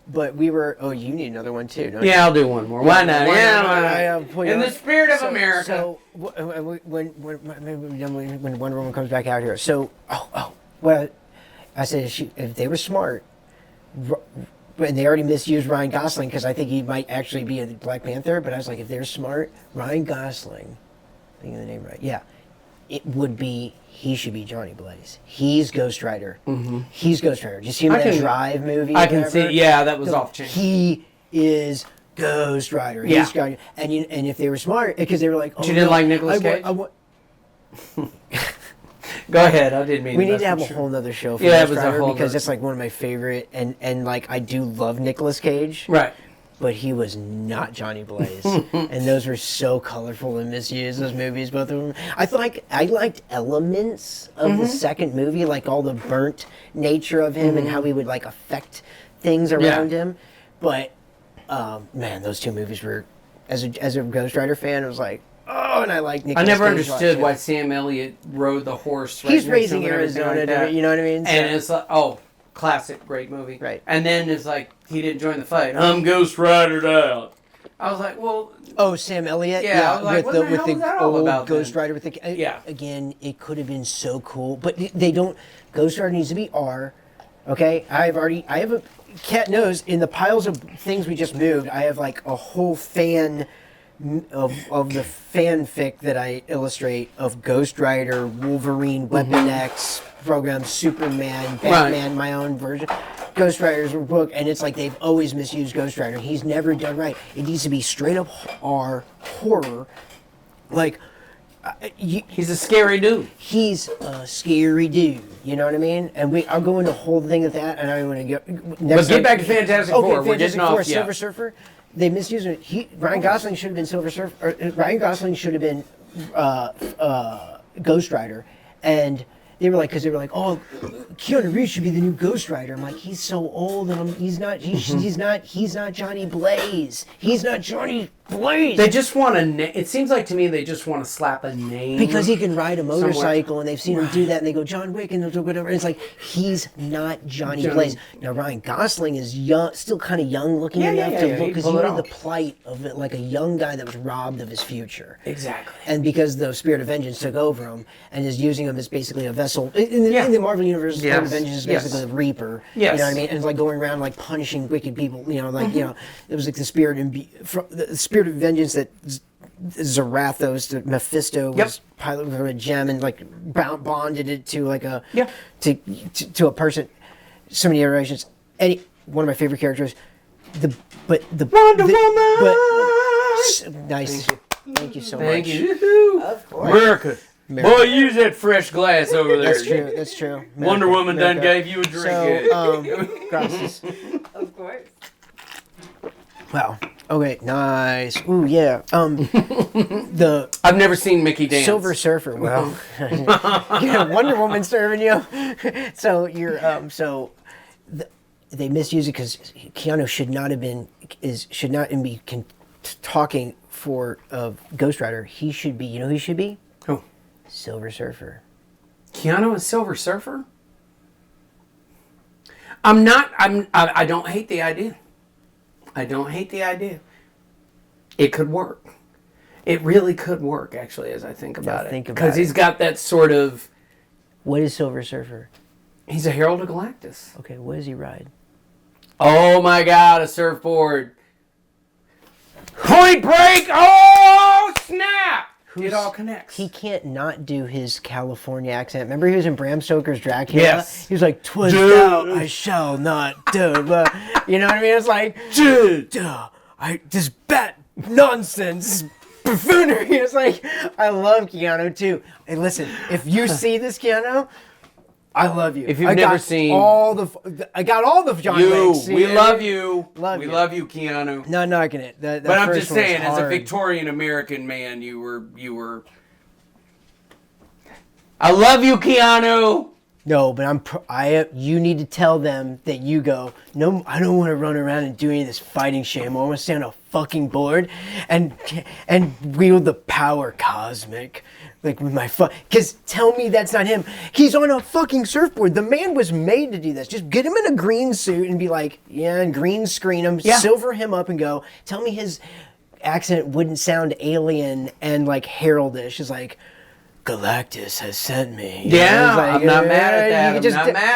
But we were. Oh, you need another one too, don't you? Yeah, I'll do one more. Why not? In the spirit of America. So when Wonder Woman comes back out here, well, I said if they were smart, and they already misused Ryan Gosling because I think he might actually be a Black Panther. But I was like, if they're smart, Ryan Gosling, thinking the name right, yeah, it would be. He should be Johnny Blaze. He's Ghost Rider. Mm-hmm. He's Ghost Rider. Did you see him in that Drive movie? I can see. Yeah, that was off chain. He is Ghost Rider. Yeah. And if they were smart, because they were like, oh, you didn't like Nicolas Cage? Go ahead. I didn't mean. We need to have a whole nother show for Ghost Rider because it's like one of my favorite, and like I do love Nicolas Cage. Right. But he was not Johnny Blaze. And those were so colorful and misused, those movies, both of them. I liked elements of the second movie, like all the burnt nature of him and how he would like affect things around him. But, man, those two movies were, as a Ghost Rider fan, I was like, oh, and I like Nicolas Cage. I never understood why Sam Elliott rode the horse. He's raising Arizona, you know what I mean? And it's like, classic, great movie. Right. And then it's like, he didn't join the fight. I'm Ghost Ridered out. I was like, well... Oh, Sam Elliott? Yeah, I was like, what the hell was that all about Ghost Rider with the... Yeah. Again, it could have been so cool, but they don't... Ghost Rider needs to be R, okay? Cat knows, in the piles of things we just moved, I have like a whole fan... Of the fanfic that I illustrate of Ghost Rider, Wolverine, Weapon X, program, Superman, Batman, my own version. Ghost Rider's book, and it's like they've always misused Ghost Rider. He's never done right. It needs to be straight up R horror. Like, he's a scary dude. He's a scary dude. You know what I mean? And I'll go into a whole thing of that, and I want to get. But get back to Fantastic Four. We're getting off. Silver Surfer. They misused it. Ryan Gosling should have been Silver Surfer. Ryan Gosling should have been Ghost Rider, and they were like, oh, Keanu Reeves should be the new Ghost Rider. I'm like, he's so old, and he's not Johnny Blaze. He's not Johnny Blaze. They just want to. It seems like to me they just want to slap a name because he can ride a motorcycle, and they've seen him do that, and they go John Wick and whatever. And it's like he's not Johnny Blaze. Now Ryan Gosling is young, still kind of young looking enough to look because he knew the plight of it, like a young guy that was robbed of his future. Exactly. And because the Spirit of Vengeance took over him and is using him as basically a vessel in the Marvel universe, the Spirit of Vengeance is basically the Reaper. Yes. You know what I mean? And it's like going around like punishing wicked people. You know, like it was like the Spirit of Vengeance that Zarathos, the Mephisto was piloted from a gem and like bonded it to like a to a person. So many iterations. One of my favorite characters. Wonder Woman. Nice. Thank you so much. Thank you. Of course. America. Boy, use that fresh glass over there. That's true. America, Wonder Woman done gave you a drink. Gracias. Of course. Wow. Okay, nice. Ooh, yeah. I've never seen Mickey dance. Silver Surfer. Well, Wonder Woman serving you. So you're they misuse it because Keanu should not be talking for Ghost Rider. He should be. You know who he should be? Who? Silver Surfer. Keanu is Silver Surfer? I don't hate the idea. I don't hate the idea. It could work. It really could work, actually, as I think about it. Because he's got that sort of... What is Silver Surfer? He's a Herald of Galactus. Okay, what does he ride? Oh my God, a surfboard. Point break! Oh, snap! It all connects. He can't not do his California accent. Remember he was in Bram Stoker's Dracula? Yes. He was like, "'Twas thou I shall not do." But, you know what I mean? It's like, this bat nonsense, buffoonery. It's like, I love Keanu too. Hey, listen, if you see this Keanu, I love you. If you've never seen... I got all the John Wicks. We love you. Love we you. love you, Keanu. Not knocking it. That But I'm first just one was saying, as a hard. Victorian American man, you were. I love you, Keanu. No, but you need to tell them that you go, no, I don't want to run around and do any of this fighting shit. I want to stay on a fucking board and wield the power cosmic. Like with my because tell me that's not him. He's on a fucking surfboard. The man was made to do this. Just get him in a green suit and be like, yeah, and green screen him, silver him up and go, tell me his accent wouldn't sound alien and like heraldish. It's like, Galactus has sent me. Yeah, like, I'm not mad at that.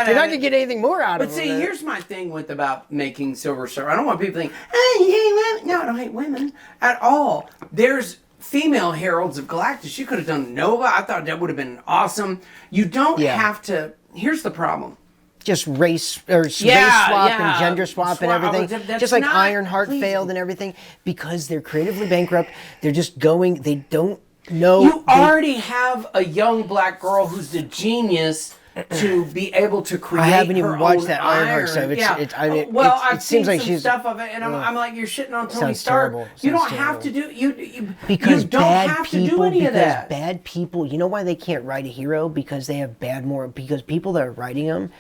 You're not going to get anything more out of it. But see, here's my thing about making Silver Surfer. I don't want people to think, hey, you hate women. No, I don't hate women at all. There's female heralds of Galactus. You could have done Nova. I thought that would have been awesome. You don't have to. Here's the problem. Just race swap and gender swap and everything. Just like Ironheart failed and everything because they're creatively bankrupt. They're just going. They don't know. You already have a young black girl who's a genius to be able to create. I haven't even watched that Ironheart stuff. I've seems seen like some stuff of it, and I'm like, you're shitting on Tony Sounds Stark. terrible. You don't Sounds have to do because you don't have to do any of that. Bad people. You know why they can't write a hero? Because they have bad moral. Because people that are writing them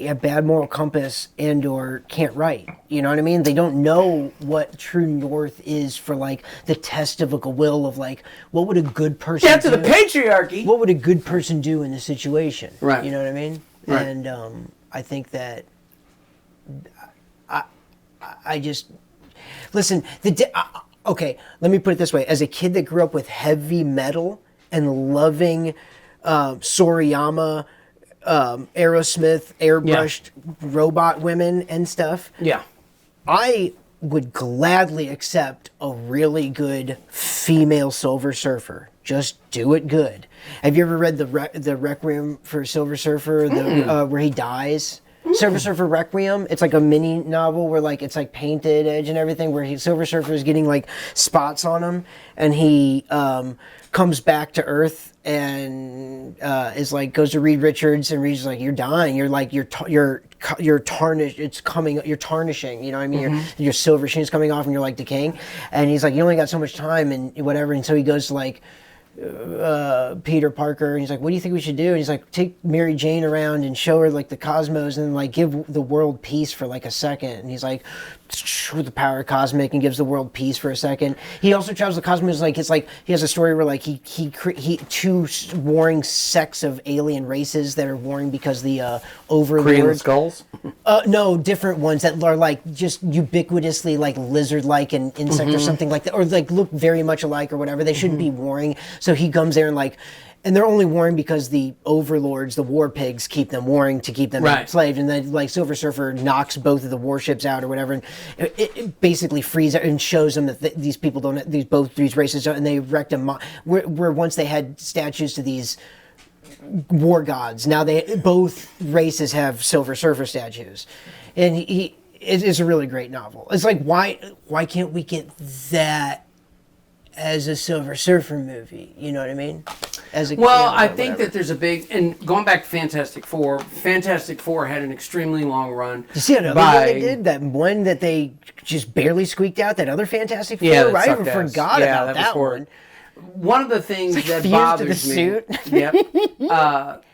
have bad moral compass and or can't write. You know what I mean? They don't know what true north is for like the test of a will of like what would a good person do? To the patriarchy. What would a good person do in this situation? Right. You know what I mean? Right. And I think that I just listen. Okay, let me put it this way: as a kid that grew up with heavy metal and loving Soriyama, Aerosmith, airbrushed robot women and stuff. Yeah. I would gladly accept a really good female Silver Surfer. Just do it good. Have you ever read the Requiem for Silver Surfer, where he dies? Silver Surfer Requiem. It's like a mini novel where like it's like painted edge and everything. Where Silver Surfer is getting like spots on him, and he comes back to Earth and is like goes to Reed Richards, and Reed's like, "You're dying. You're like you're tarnished. It's coming. You're tarnishing. You know what I mean? Your silver shane's coming off, and you're like decaying." And he's like, "You only got so much time, and whatever." And so he goes to like Peter Parker, and he's like, "What do you think we should do?" And he's like, "Take Mary Jane around and show her like the cosmos, and like give the world peace for like a second." And he's like, with the power cosmic, and gives the world peace for a second. He also travels the cosmos. Like it's like he has a story where like he two warring sects of alien races that are warring because the overlord. Korean skulls. No, different ones that are like just ubiquitously like lizard-like and insect or something like that, or like look very much alike or whatever. They shouldn't be warring. So he comes there and like, and they're only warring because the overlords, the war pigs, keep them warring to keep them enslaved. And then like Silver Surfer knocks both of the warships out or whatever, and it basically frees and shows them that these people don't, these races don't, and they wrecked them. Where once they had statues to these war gods, now both races have Silver Surfer statues, and it's a really great novel. It's like why can't we get that as a Silver Surfer movie? You know what I mean? I think that there's a big, and going back to Fantastic Four had an extremely long run. You see another one they did? That one that they just barely squeaked out, that other Fantastic Four? Yeah, I even forgot about that one. One of the things that fused bothers to the me. suit. Yep.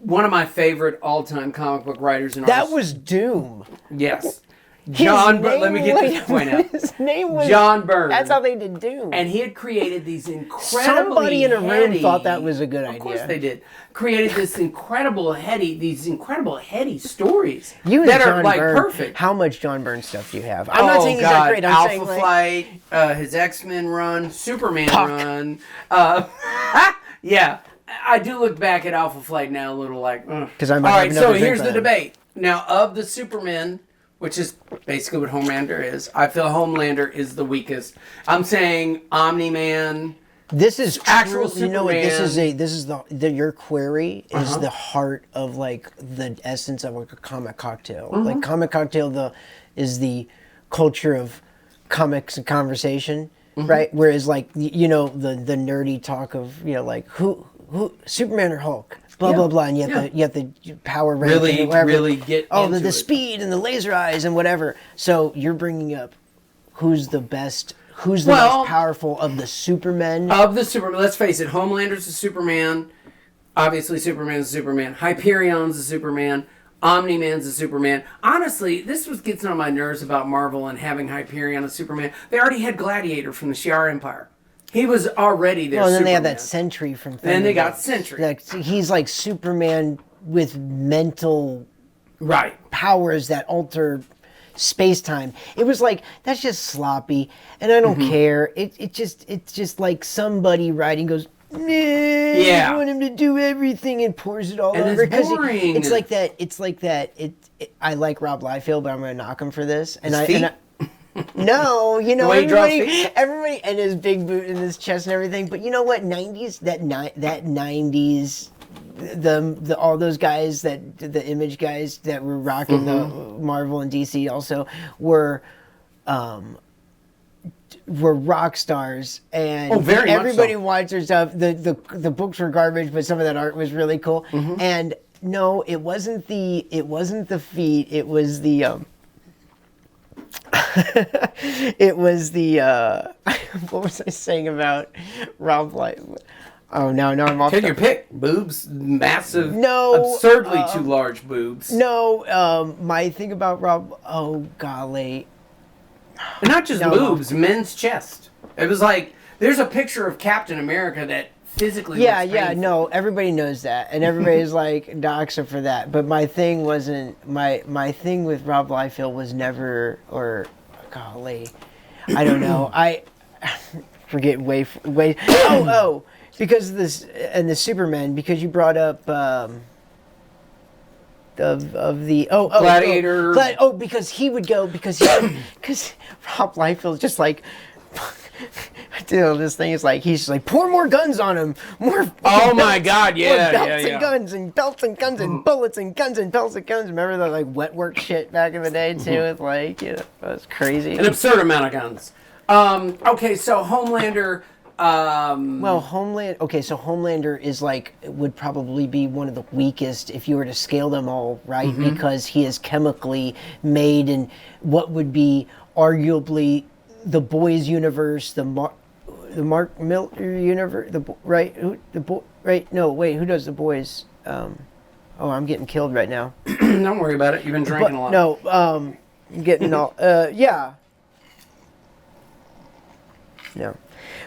one of my favorite all-time comic book writers and That artists. was Doom. Yes. Let me get this point out. His name was John Byrne. That's how they did Doom. And he had created these incredibly Somebody in a room heady, thought that was a good idea. Of course they did. Created these incredible heady stories You and that John are like Byrne, perfect. How much John Byrne stuff do you have? I'm not saying he's not great. I'm Alpha saying like, Flight, his X-Men run, Superman Puck. run. Yeah, I do look back at Alpha Flight now a little like. 'Cause I might All have right, another so drink here's by the then. debate. Now, of the Supermen, which is basically what Homelander is, I feel Homelander is the weakest. I'm saying Omni-Man. This is Actual true. You know what? This Superman. is the your query is the heart of like the essence of like a comic cocktail. Like comic cocktail is the culture of comics and conversation, right? Whereas like you know the nerdy talk of like who Superman or Hulk, blah blah blah, and you have the power ranking and whatever. Really get into the it. speed and the laser eyes and whatever. So you're bringing up who's the best. Who's the most powerful of the Supermen? Of the Superman, let's face it, Homelander's a Superman. Obviously, Superman's a Superman. Hyperion's a Superman. Omni-Man's a Superman. Honestly, this gets on my nerves about Marvel and having Hyperion a Superman. They already had Gladiator from the Shi'ar Empire. He was already their Well, and then Superman. they have that Sentry from Thunderbolts. Then they got Sentry. Like, he's like Superman with mental Right. powers that alter space-time. It was like, that's just sloppy, and I don't care. It's just like somebody writing goes, nah, I want him to do everything and pours it all And over. it's boring. It's like that. I like Rob Liefeld, but I'm going to knock him for this. And His feet? No, you know, The way he draws everybody and his big boot and his chest and everything. But you know what? 90s, that 90s, the all those guys that the Image guys that were rocking the Marvel and DC also were rock stars, and very much everybody so. watched their stuff. The books were garbage, but some of that art was really cool. And no, it wasn't the feet. It was the it was the what was I saying about Rob Light? Oh no, I'm off. Take your pick. Boobs, massive, No, absurdly too large boobs. No, my thing about Rob. Oh golly, And not just No. boobs, men's chest. It was like, there's a picture of Captain America that physically yeah, looks yeah, painful. no, everybody knows that, and everybody's like doxa for that. But my thing wasn't my thing with Rob Liefeld was never, or golly, I don't know. I forget way. Oh, because of this and the Superman, because you brought up of the Gladiator. Because Rob Liefeld's just like. This thing is like he's just like pour more guns on him, more. Oh my God! More Yeah, belts yeah, and yeah. guns and belts and guns and bullets and guns and belts and guns. Remember that like wet work shit back in the day too? With like that was crazy. An absurd amount of guns. Okay, so Homelander. Well, Homelander is like would probably be one of the weakest if you were to scale them all, right? Because he is chemically made in what would be arguably the Boys universe, the Mark Millar universe, who does the Boys? I'm getting killed right now. Don't worry about it. You've been drinking a lot. No, I'm getting all yeah. No,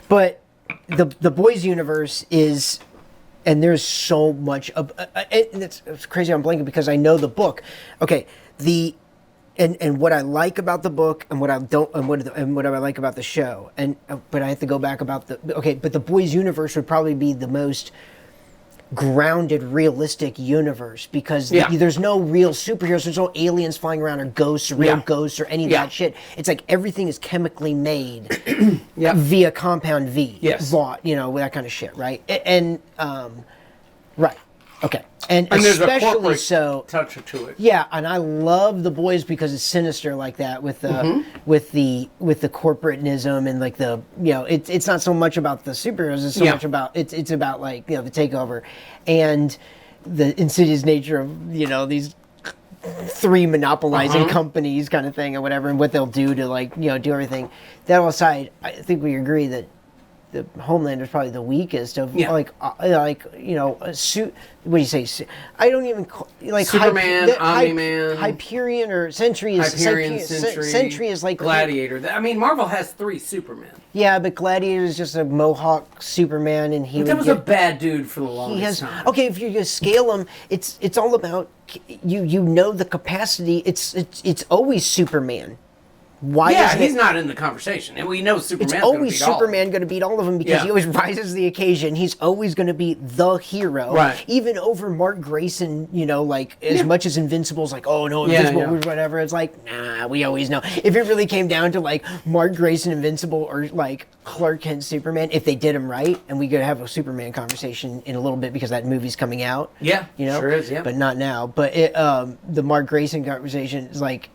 but the Boys universe is, and there's so much of, and it's crazy. I'm blanking because I know the book. Okay, and what I like about the book and what I don't and what I like about the show, but I have to go back about but the Boys universe would probably be the most grounded, realistic universe because there's no real superheroes, there's no aliens flying around or ghosts or real ghosts or any of that shit. It's like everything is chemically made via compound V, law, that kind of shit, right? And right, okay, and there's a especially corporate so touch to it. yeah, and I love the Boys because it's sinister like that with the with the corporatism and like the it's not so much about the superheroes, it's so much about it's about like the takeover and the insidious nature of these three monopolizing companies kind of thing or whatever, and what they'll do to like do everything. That all aside, I think we agree that the Homelander's probably the weakest of Yeah. a suit. What do you say? I don't even like Superman, Omni-Man. Hyperion or Sentry is Hyperion, Sentry, Sentry is like Gladiator. I mean, Marvel has 3 Supermen. Yeah, but Gladiator is just a Mohawk Superman, and That was a bad dude for the longest time. Okay, if you're gonna scale him, it's all about you know the capacity. It's always Superman. Why? Yeah, isn't he's it, not in the conversation, and we know Superman's It's gonna always beat all of them. Superman going to beat all of them because Yeah. he always rises to the occasion. He's always going to be the hero, Right. Even over Mark Grayson. Like as much as Invincible's like, oh no, Yeah, Invincible yeah. or whatever. It's like, nah, we always know. If it really came down to like Mark Grayson Invincible or like Clark Kent Superman, if they did him right, and we could have a Superman conversation in a little bit because that movie's coming out. Yeah, sure is, yeah. But not now. But the Mark Grayson conversation is like.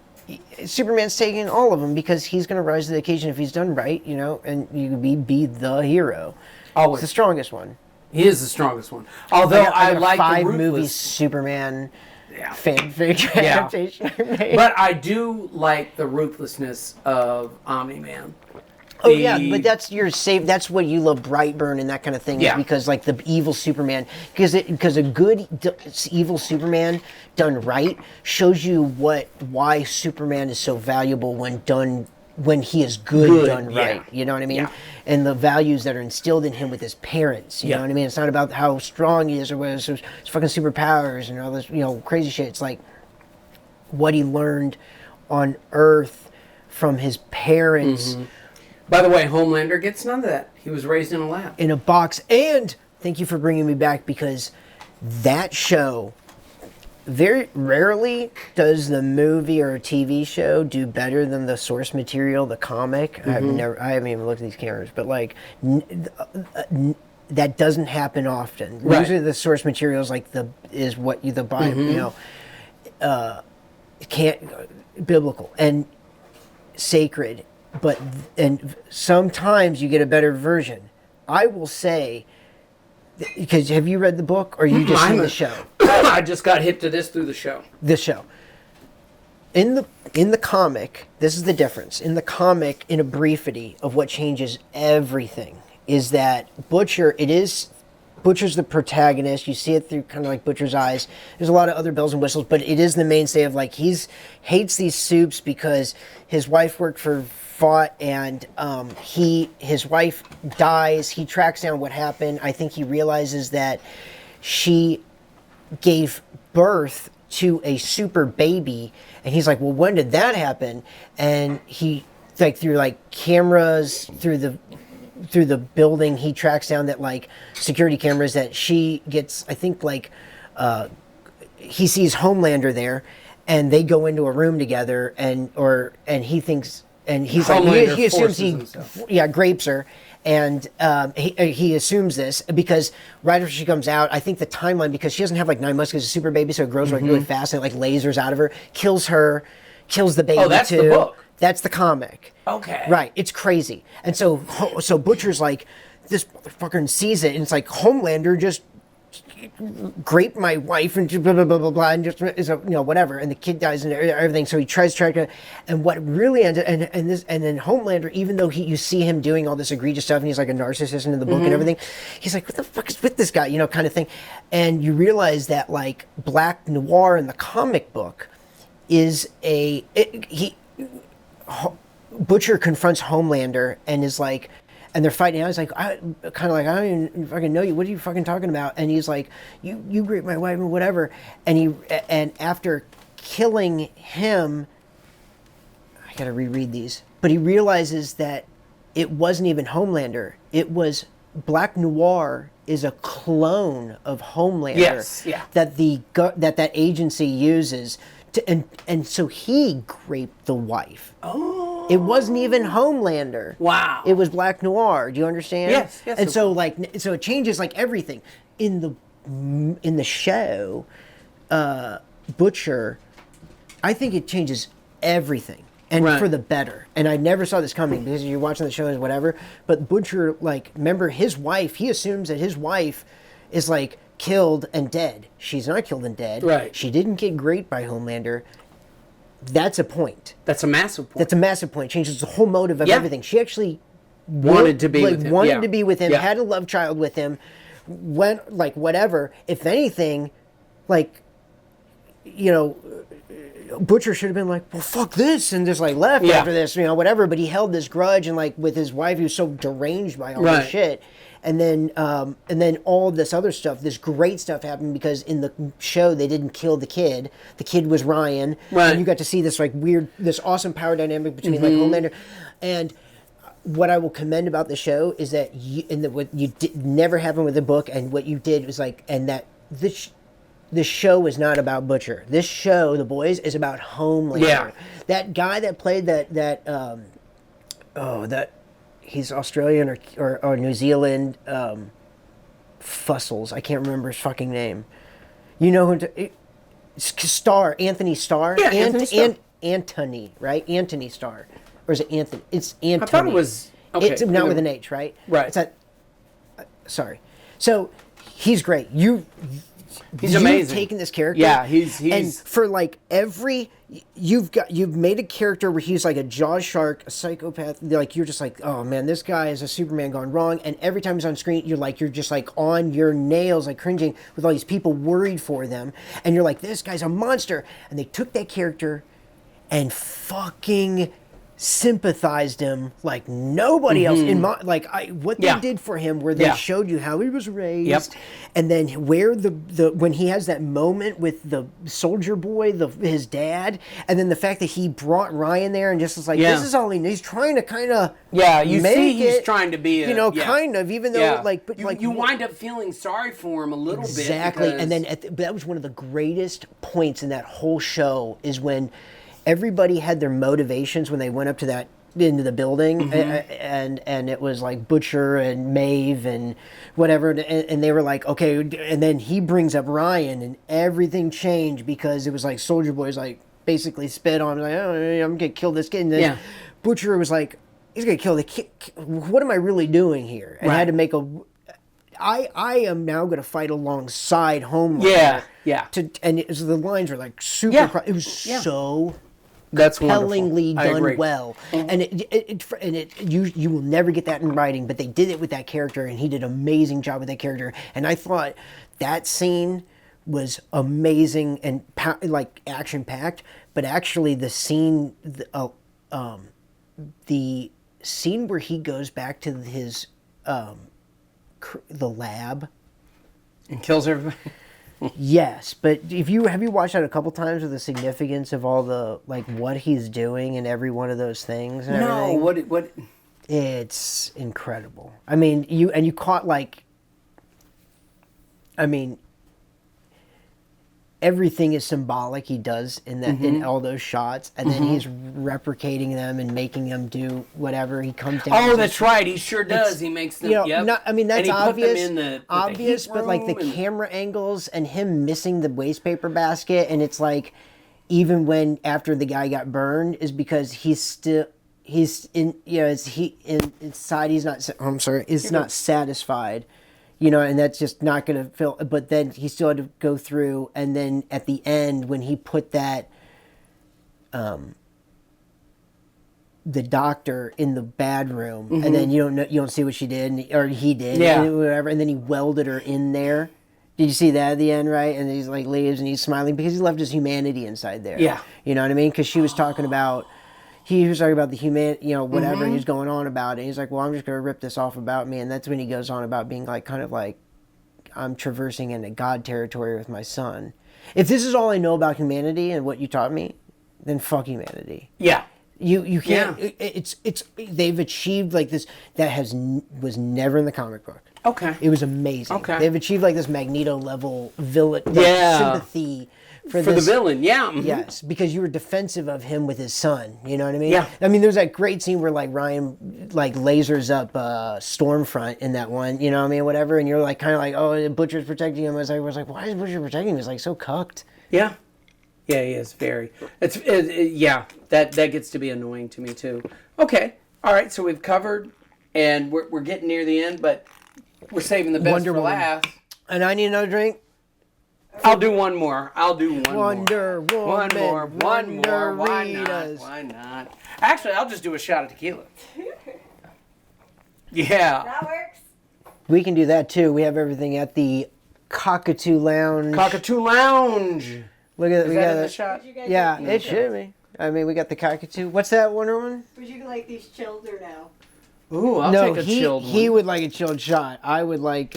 Superman's taking all of them because he's going to rise to the occasion if he's done right, and you can be the hero. Always. It's the strongest one. He is the strongest one. Although I got a like 5 the movie ruthless. Superman Yeah. fanfic Yeah. adaptation I made. But I do like the ruthlessness of Omni-Man. Oh yeah, but that's your save. That's what you love, Brightburn and that kind of thing. Yeah. Is because like the evil Superman, because a good evil Superman done right shows you why Superman is so valuable when he is good done yeah. right. You know what I mean? Yeah. And the values that are instilled in him with his parents. You Yeah. know what I mean? It's not about how strong he is or what his fucking superpowers and all this crazy shit. It's like what he learned on Earth from his parents. Mm-hmm. By the way, Homelander gets none of that. He was raised in a lab. In a box. And thank you for bringing me back because that show, very rarely does the movie or TV show do better than the source material, the comic. I haven't even looked at these cameras, but like that doesn't happen often. Right. Usually the source material is like the Bible, can't biblical and sacred. And sometimes you get a better version. I will say, because have you read the book or you just seen the show? I just got hip to this through the show. The show. In the comic, this is the difference. In the comic, in a briefity of what changes everything, is that Butcher's the protagonist. You see it through kind of like Butcher's eyes. There's a lot of other bells and whistles, but it is the mainstay of like hates these soups because his wife fought and his wife dies. He tracks down what happened. I think he realizes that she gave birth to a super baby, and he's like, well, when did that happen? And he like through like cameras through the building, he tracks down that like security cameras that she gets, I think like he sees Homelander there and they go into a room together and he thinks, and he's Homelander like, he assumes forces himself. grapes her. And he assumes this because right after she comes out, I think the timeline, because she doesn't have like 9 months because it's a super baby, so it grows like really fast and it like lasers out of her, kills the baby. Oh, that's too. the book. That's the comic. Okay. Right. It's crazy. And so Butcher's like, this motherfucker sees it, and it's like Homelander just raped my wife and blah blah blah blah blah, and just is whatever, and the kid dies and everything. So he tries to track it, and what really ended, and then Homelander, even though you see him doing all this egregious stuff, and he's like a narcissist in the book and everything, he's like, what the fuck is with this guy, kind of thing, and you realize that like Black Noir in the comic book is Butcher confronts Homelander and is like, and they're fighting out. He's like, I don't even fucking know you. What are you fucking talking about? And he's like, you raped my wife and whatever. And after killing him, I gotta reread these. But he realizes that it wasn't even Homelander. It was Black Noir is a clone of Homelander. Yes, yeah. That that agency uses. And so he raped the wife. Oh. It wasn't even Homelander. Wow. It was Black Noir. Do you understand? Yes. And so so it changes like everything in the show. Butcher, I think it changes everything, and Right. for the better. And I never saw this coming because you're watching the show as whatever. But Butcher, like, remember his wife? He assumes that his wife is like killed and dead. She's not killed and dead. Right. She didn't get raped by Homelander. That's a point. That's a massive point. That's a massive point. It changes the whole motive of Yeah. everything. She actually wanted to be with him. Wanted Yeah. to be with him, Yeah. had a love child with him, went, like, whatever. If anything, like, you know, Butcher should have been like, well, fuck this, and just, like, left Yeah. after this, you know, whatever. But he held this grudge, and, like, with his wife, he was so deranged by all Right. this shit. And then all of this other stuff, this great stuff happened because in the show they didn't kill the kid. The kid was Ryan, Right. and you got to see this like weird, this awesome power dynamic between Mm-hmm. like Homelander. And what I will commend about the show is that what you did never happened with the book, and what you did was like, and that this show is not about Butcher. This show, The Boys, is about Homelander. Yeah. That guy that played that he's Australian or New Zealand, Fussels. I can't remember his fucking name. You know who? Starr, Anthony Starr. Yeah, Anthony Starr. Anthony, right? Anthony Starr, or is it Anthony? It's Anthony. I thought it was. Okay. It's not with an H, right? Right. It's that. Sorry. So he's great. He's amazing. You've taken this character. Yeah, he's and for like you've made a character where he's like a jaw shark, a psychopath. Like you're just like, oh man, this guy is a Superman gone wrong. And every time he's on screen, you're just like on your nails, like cringing with all these people worried for them. And you're like, this guy's a monster. And they took that character and fucking sympathized him like nobody else in my what they Yeah. did for him, where they Yeah. showed you how he was raised. Yep. And then where the when he has that moment with the soldier boy, his dad, and then the fact that he brought Ryan there and just was like, Yeah. this is all he needs. He's trying to kind of You see he's trying to be a, kind of, even though but you wind up feeling sorry for him a little exactly. bit. And then that was one of the greatest points in that whole show is when everybody had their motivations when they went up to into the building, and it was like Butcher and Maeve and whatever, and they were like, okay, and then he brings up Ryan, and everything changed because it was like Soldier Boy's like basically spit on him, like, oh, I'm gonna kill this kid, and then Butcher was like, he's gonna kill the kid. What am I really doing here? And had to make I am now going to fight alongside Homelander. Yeah. So the lines were like super. Yeah. It was so That's compellingly wonderful. I done agree. well, and you will never get that in writing, but they did it with that character, and he did an amazing job with that character. And I thought that scene was amazing and like action packed, but actually the scene, the scene where he goes back to his the lab. And kills everybody. Yes, but have you watched that a couple times with the significance of all the like what he's doing in every one of those things and No, everything? what? It's incredible. I mean, you caught like, I mean, everything is symbolic. He does in that in all those shots, and then he's replicating them and making them do whatever. He comes down. Oh, to that's right. He sure does. He makes them. you know, Yep. I mean, that's And he put them obvious. in the Obvious, heat but like the room and- camera angles and him missing the waste paper basket, and it's like, even when after the guy got burned, is because he's in, you know, inside he's not. I'm sorry, is not satisfied. You know, and that's just not going to fill. But then he still had to go through, and then at the end when he put that, the doctor in the bad room, and then you don't see what she did, or he did, Yeah. and whatever, and then he welded her in there. Did you see that at the end, right? And he's like leaves and he's smiling because he left his humanity inside there. Yeah. You know what I mean? Because she was talking about. He was talking about the human, you know, whatever he was going on about it. He's like, well, I'm just going to rip this off about me. And that's when he goes on about being like, kind of like, I'm traversing into God territory with my son. If this is all I know about humanity and what you taught me, then fuck humanity. Yeah. You can't, Yeah. it's they've achieved like this that was never in the comic book. Okay. It was amazing. Okay. They've achieved like this Magneto level villain Yeah. sympathy for the this, villain. Yeah. mhm. Yes, because you were defensive of him with his son. You know what I mean? Yeah. I mean, there's that great scene where like Ryan like lasers up Stormfront in that one. You know what I mean? Whatever, and you're like kind of like, oh, Butcher's protecting him. I was like, why is Butcher protecting him? He's like so cucked. Yeah. Yeah, he is very. Yeah, that gets to be annoying to me too. Okay. All right. So we've covered, and we're getting near the end, but we're saving the best Wonder for Woman. last. And I need another drink. I'll do one more. Wonder Woman. One more. Why not? Wonderitas. Why not? Actually, I'll just do a shot of tequila. Yeah. That works. We can do that too. We have everything at the Cockatoo Lounge. Cockatoo Lounge. Look at Is we that got in the it. shot? Yeah, it should be. I mean, we got the Cockatoo. What's that Wonder Woman? Would you like these chilled or no? Ooh, I'll No, take a chilled one. he would like a chilled shot. I would like.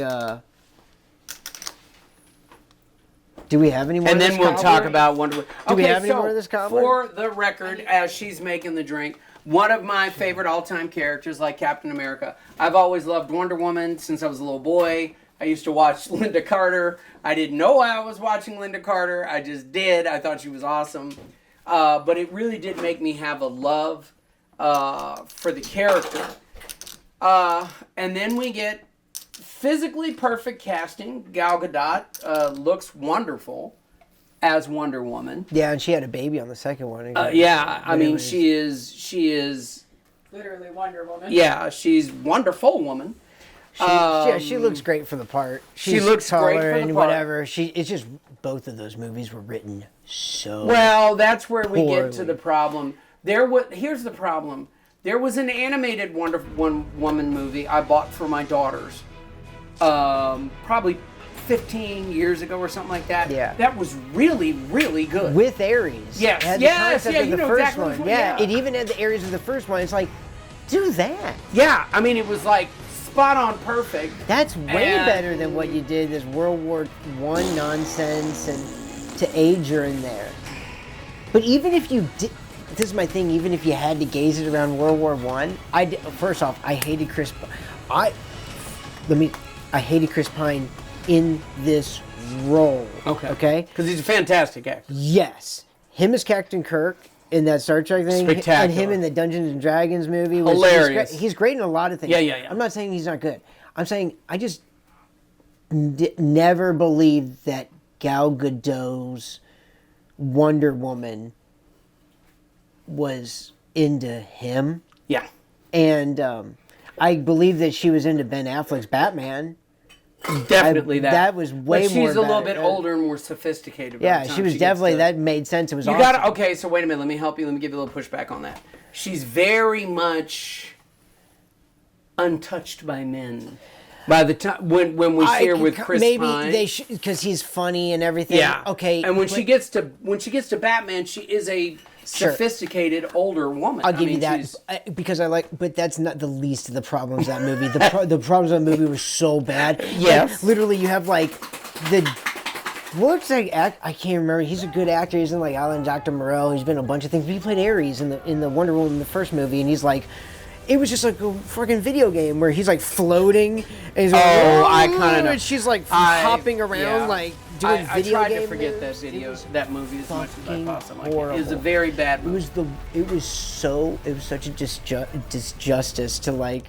Do we have any more? And of then this we'll cobbler? talk about Wonder Woman. Do we Okay, have any more of this cobbler? For the record, as she's making the drink, one of my favorite all-time characters, like Captain America. I've always loved Wonder Woman since I was a little boy. I used to watch Linda Carter. I didn't know I was watching Linda Carter. I just did. I thought she was awesome. But it really did make me have a love for the character. And then we get physically perfect casting. Gal Gadot looks wonderful as Wonder Woman. Yeah, and she had a baby on the second one. Yeah, I mean, Anyways. she is, Literally Wonder Woman. yeah, she's wonderful woman. She looks great for the part. She She's looks taller great for the and part. whatever. It's just both of those movies were written so Well, that's where we get to Poorly. the problem. Here's the problem. There was an animated Wonder Woman movie I bought for my daughters, probably 15 years ago or something like that. Yeah. That was really, really good. with Ares. Yes, It had the yes, concept yeah, of you the know first exactly one. what- Yeah, yeah. it even had the Ares of the first one. It's like, do that. Yeah, I mean, it was like spot on perfect. That's way And- better than what you did. This World War I nonsense and to age her in there. But even if you did, this is my thing. Even if you had to gaze it around World War I, first off, I hated Chris. I hated Chris Pine in this role. Okay. Because he's a fantastic actor. Yes, him as Captain Kirk in that Star Trek thing, Spectacular. and him in the Dungeons and Dragons movie. Hilarious. He's great in a lot of things. Yeah. I'm not saying he's not good. I'm saying I just never believed that Gal Gadot's Wonder Woman was into him, Yeah. and I believe that she was into Ben Affleck's Batman. Definitely that. that was way but she's more a little better. bit older and more sophisticated. by Yeah, the time she was gets definitely. to- That made sense. It was You awesome. gotta, okay, so wait a minute, let me help you, let me give you a little pushback on that. She's very much untouched by men. By the time, when we see her with Chris maybe Pine. they because he's funny and everything. Yeah. Okay. And when but she gets to Batman, she is a Sure. sophisticated older woman. I'll give you mean, that she's- because I like, but that's not the least of the problems of that movie. The problems of the movie were so bad. Yes. Like, literally, you have like the. Looks like I can't remember. He's a good actor. He's in like Alan Dr. Moreau. He's been in a bunch of things. But he played Ares in the Wonder Woman in the first movie, and he's like, it was just like a fucking video game where he's like floating. And he's like, Oh, I kinda know. And she's like hopping around, yeah. like doing I video tried game to forget moves. that video, It was that movie as much as I fucking possibly can. It was a horrible. very bad It movie. was such a disjustice to like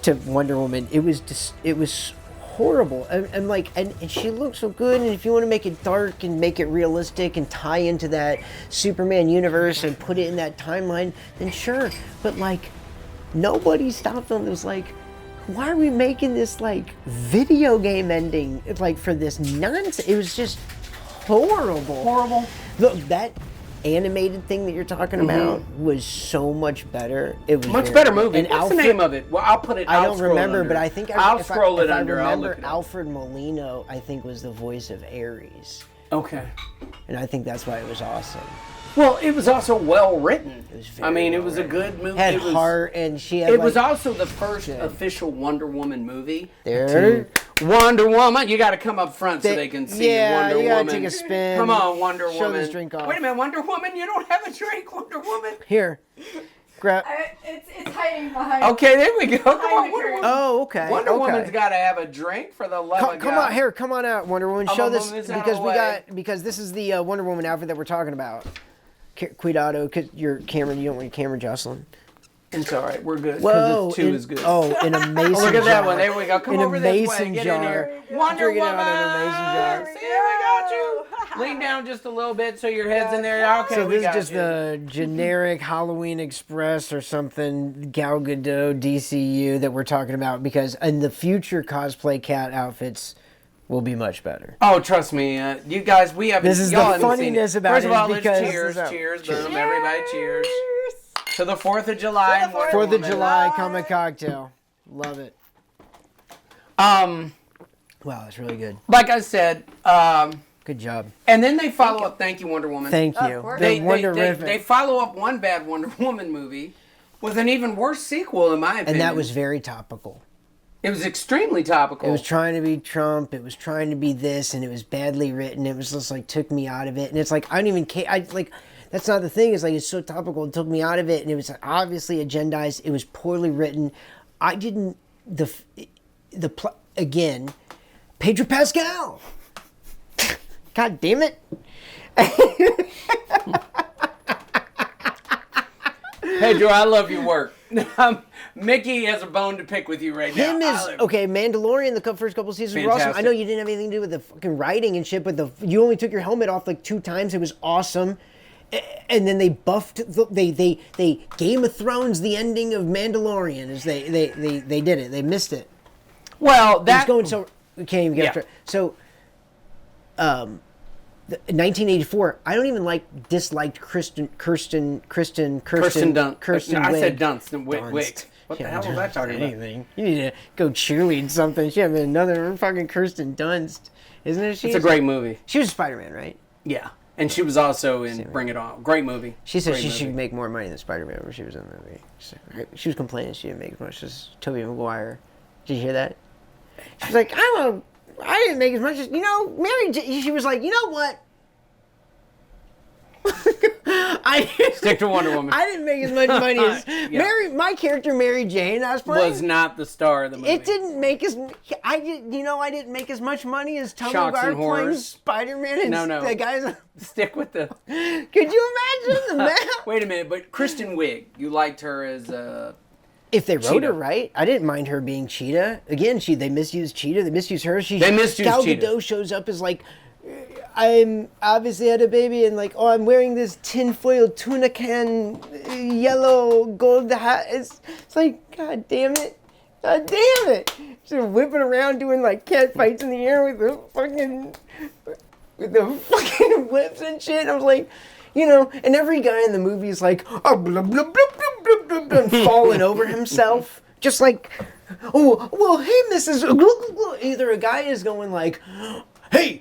to Wonder Woman. It was horrible. And like and she looks so good, and if you want to make it dark and make it realistic and tie into that Superman universe and put it in that timeline, then sure. But like nobody stopped them. It was like, why are we making this like video game ending like for this nonsense? It was just horrible. Horrible. Look, that animated thing that you're talking about was so much better. It was Much very- better movie. And What's the Alfred- name of it? Well, I'll put it. I I'll don't scroll remember, under. but I think I'll if scroll it if under. I'll remember, look it up. Alfred Molino, I think, was the voice of Ares, Okay. and I think that's why it was awesome. Well, it was also well written. was I very mean, it well was a written. good movie. Had it was, heart, and she had. It like, was also the first official Wonder Woman movie. there. Wonder Woman, you got to come up front so They- they can see yeah, Wonder you gotta Woman. take a spin, Come on, Wonder show Woman. this drink off. Wait a minute, Wonder Woman, you don't have a drink, Wonder Woman. Here, grab. It's hiding behind. Okay, there we go. Come on, the Wonder drink. Woman. Oh, okay. Wonder okay. Woman's got to have a drink for the love of Come God. on here, come on out, Wonder Woman. I'm Show gonna this move this out of because the we way. because this is the Wonder Woman outfit that we're talking about. Cuidado, cause your camera, you don't want your camera jostling. It's all right. We're good. Whoa, Because two is good. Oh, in a mason Oh, look at that jar. one. There we go. Come in over a this way. mason Get jar. in here. Wonder Drink it Woman. out in a mason jar. See, we got you. Lean down just a little bit so your head's in there. Okay, So we this is got just you. the generic Halloween Express or something Gal Gadot DCU that we're talking about because in the future cosplay cat outfits will be much better. Oh, trust me, you guys, we haven't. This is y'all the haven't seen it. funniness about First it of all, is let's because- cheers, cheers, Cheers. boom, everybody, cheers to the 4th of July. To the Wonder 4th of Woman. July comic cocktail. Love it. Um, Wow, that's really good. like I said, Good job. and then they follow up. Thank you, Wonder Woman. Thank Of you. course. The They they follow up one bad Wonder Woman movie with an even worse sequel, in my opinion. and that was very topical. It was extremely topical. It was trying to be Trump. It was trying to be this, and it was badly written. It was just like took me out of it. And it's like I don't even care. I like that's not the thing. It's like it's so topical. It took me out of it, and it was obviously agendized. It was poorly written. I didn't again. Pedro Pascal. God damn it. Pedro, I love your work. Mickey has a bone to pick with you right now. Him is okay. Mandalorian. The first couple seasons were awesome. I Fantastic. know you didn't have anything to do with the fucking writing and shit, but you only took your helmet off like 2 times. It was awesome. And then they buffed. They Game of Thrones the ending of Mandalorian as they did it. They missed it. Well, It was that going so we can't even get Yeah. after. So, 1984. I don't even disliked Kirsten Dunst. Kirsten I Wiig. said Dunst. Wiig. Dunst. What the Yeah, hell was I talking about? anything. You need to go cheerlead something. She had another fucking Kirsten Dunst, isn't it? It's a great movie. She was Spider-Man, right? Yeah. And she was also in Bring It On. Great movie. She said Great she movie. should make more money than Spider-Man when she was in the movie. She was complaining she didn't make as much as Tobey Maguire. Did you hear that? She was like, I didn't make as much as, she was like, you know what? Stick to Wonder Woman. I didn't make as much money as Yeah. my character Mary Jane I was playing. Was not the star of the movie. It didn't make I didn't make as much money as Tobey Shocks Maguire and playing horrors. Spider-Man and No. the guys. Stick with the... Could you imagine the map? Wait a minute, but Kristen Wiig, you liked her as If they wrote Cheetah. her right, I didn't mind her being Cheetah. Again, they misused Cheetah. They misused her. They misused Gal Cheetah. Gadot shows up as like, I'm obviously had a baby and like, oh, I'm wearing this tinfoil tuna can, yellow gold hat. It's like, God damn it. God damn it. She's whipping around doing like cat fights in the air with the fucking whips and shit. And I was like, and every guy in the movie is like, oh, blah, blah, blah, blah, blah, blah, blah, and falling over himself. Just like, oh, well, hey, Mrs. Either a guy is going like, hey,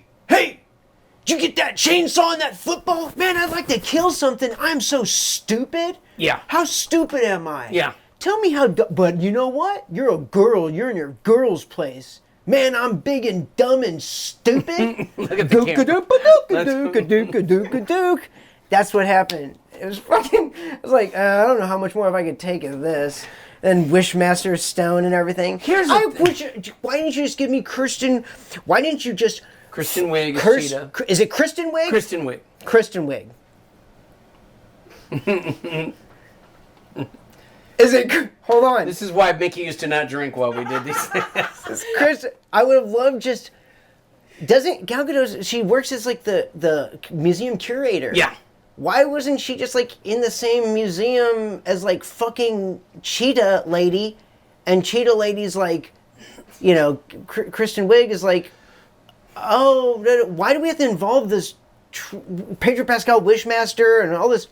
did you get that chainsaw and that football? Man, I'd like to kill something. I'm so stupid. Yeah. How stupid am I? Yeah. Tell me how, but you know what? You're a girl. You're in your girl's place. Man, I'm big and dumb and stupid. Look at the camera. That's what happened. It was fucking. I was like, I don't know how much more if I could take of this. And Wishmaster Stone and everything. Why didn't you just give me Kirsten? Why didn't you just Kristen Wiig as Cheetah. Is it Kristen Wiig? Kristen Wiig. Kristen Wiig. Is it? Hold on. This is why Mickey used to not drink while we did these things. Chris, I would have loved just. Doesn't Gal Gadot? She works as like the museum curator. Yeah. Why wasn't she just like in the same museum as like fucking Cheetah Lady, and Cheetah Lady's like, Kristen Wiig is like, oh, why do we have to involve this Pedro Pascal Wishmaster and all this?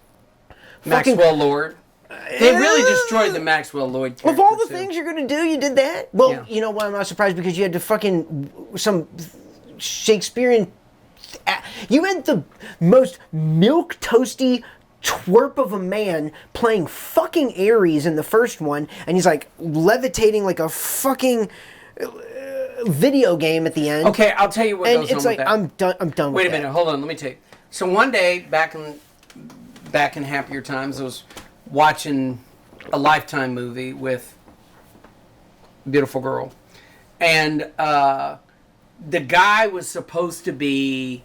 Maxwell Lord. They really destroyed the Maxwell Lloyd character. Of all the too. things you're gonna do, you did that. Well, Yeah. you know what? I'm not surprised because you had to fucking some Shakespearean. You had the most milk toasty twerp of a man playing fucking Ares in the first one, and he's like levitating like a fucking video game at the end. Okay, I'll tell you what and goes it's on like with that. I'm done. Wait with a minute, hold on, let me tell you. So one day, back in happier times, I was watching a Lifetime movie with a beautiful girl. And the guy was supposed to be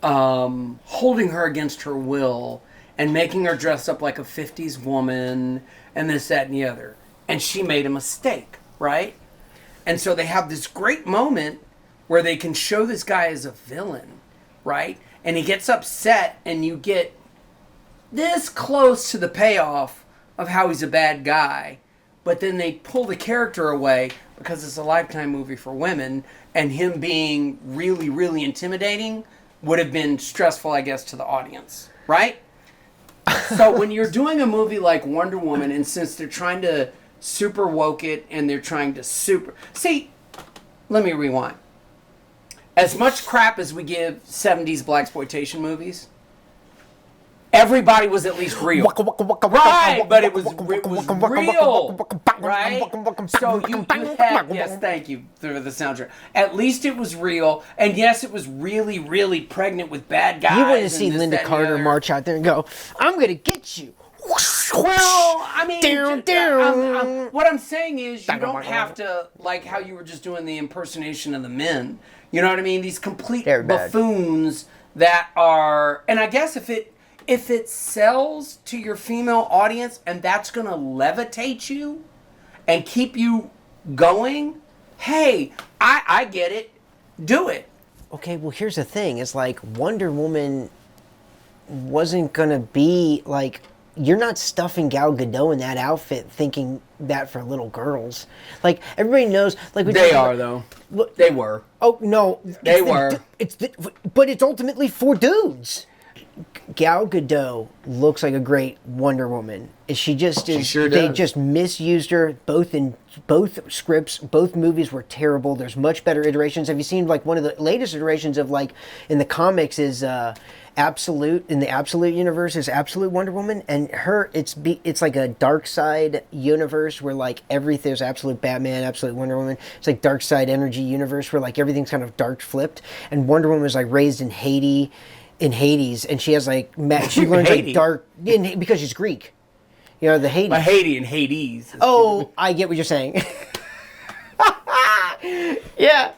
holding her against her will and making her dress up like a 50s woman and this, that, and the other. And she made a mistake, right? And so they have this great moment where they can show this guy as a villain, right? And he gets upset and you get this close to the payoff of how he's a bad guy, but then they pull the character away because it's a Lifetime movie for women, and him being really, really intimidating would have been stressful, I guess, to the audience, right? So when you're doing a movie like Wonder Woman, and since they're trying to super woke it, and they're trying to super... See, let me rewind. As much crap as we give 70s blaxploitation movies, everybody was at least real. Right, but it was real. Right? So you had... Yes, thank you for the soundtrack. At least it was real, and yes, it was really, really pregnant with bad guys. You want to see and this, Linda that, and the Carter other. march out there and go, I'm going to get you. Well, I mean, Down. what I'm saying is you don't have to, like how you were just doing the impersonation of the men. You know what I mean? These complete They're bad. buffoons that are, and I guess if it sells to your female audience and that's going to levitate you and keep you going, hey, I get it. Do it. Okay, well, here's the thing. It's like Wonder Woman wasn't going to be like... You're not stuffing Gal Gadot in that outfit thinking that for little girls. Like, everybody knows... like They are, though. Look, They were. oh, no. They were. But it's ultimately for dudes. Gal Gadot looks like a great Wonder Woman. She just is. She sure They does. just misused her both in both scripts. Both movies were terrible. There's much better iterations. Have you seen like one of the latest iterations of like in the comics is Absolute in the Absolute universe is Absolute Wonder Woman, and her it's like a dark side universe where like everything's Absolute Batman, Absolute Wonder Woman. It's like dark side energy universe where like everything's kind of dark flipped, and Wonder Woman was like raised in Haiti. In Hades, and she has like she learns like Haiti? dark because she's Greek. You know the Hades. But Haiti and Hades. Oh, I get what you're saying. Yeah.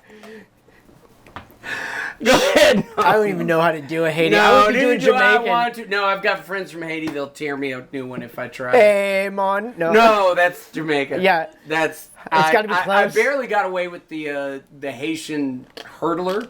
Go ahead. I don't even know how to do a Haiti. I No, would be doing neither do I Jamaican. want to. No, I've got friends from Haiti. They'll tear me a new one if I try. Hey, mon. No. No, that's Jamaica. Yeah. That's. It's gotta be I close. barely got away with the Haitian hurdler,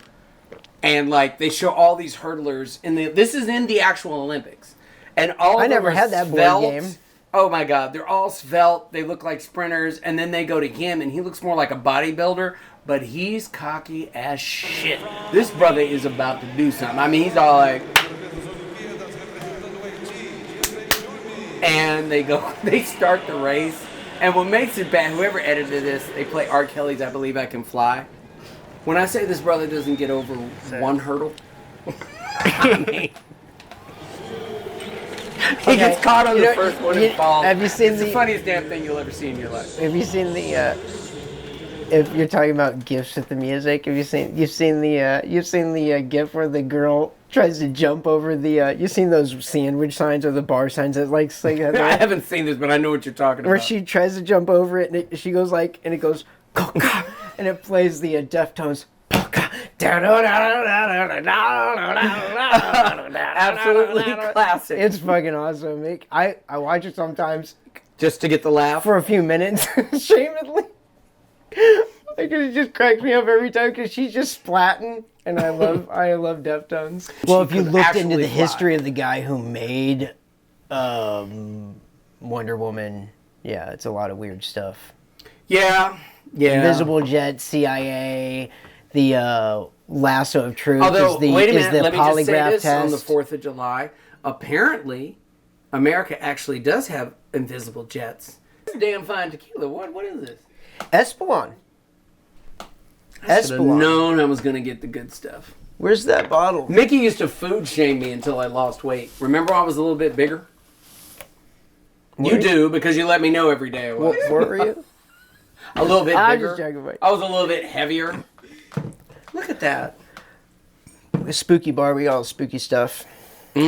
and like they show all these hurdlers in the. This is in the actual Olympics, and all. I of them never are had that board svelte. game. Oh my God, they're all svelte. They look like sprinters, and then they go to him, and he looks more like a bodybuilder. But he's cocky as shit. This brother is about to do something. I mean, he's all like, and they start the race. And what makes it bad, whoever edited this, they play R. Kelly's I Believe I Can Fly. When I say this brother doesn't get over one hurdle, I mean, he gets caught on the first one and falls. Have you seen it's the funniest damn thing you'll ever see in your life. Have you seen the? If you're talking about gifs with the music, have you've seen the gif where the girl tries to jump over the? You've seen those sandwich signs or the bar signs that like say that? I haven't seen this, but I know what you're talking Where about. she tries to jump over it, and she goes like, and it goes, and it plays the Deftones. Absolutely classic. It's fucking awesome. I watch it sometimes Just to get the laugh. for a few minutes, shamedly. Like it just cracks me up every time because she's just splatting, and I love Deftones. Well, if you could looked into actually the fly. history of the guy who made Wonder Woman, yeah, it's a lot of weird stuff. Yeah. Invisible Jet, CIA, the lasso of truth Although, is the wait a minute, the let me just say polygraph this test. on the 4th of July. Apparently, America actually does have invisible jets. Damn fine tequila. What is this? Espelon. I should have Espelon. known I was going to get the good stuff. Where's that bottle? Mickey used to food shame me until I lost weight. Remember I was a little bit bigger? You do, because you let me know every day I was. What were you? A little bit I'm bigger. just joking, mate. I was a little bit heavier. Look at that. A spooky bar, we got all the spooky stuff. So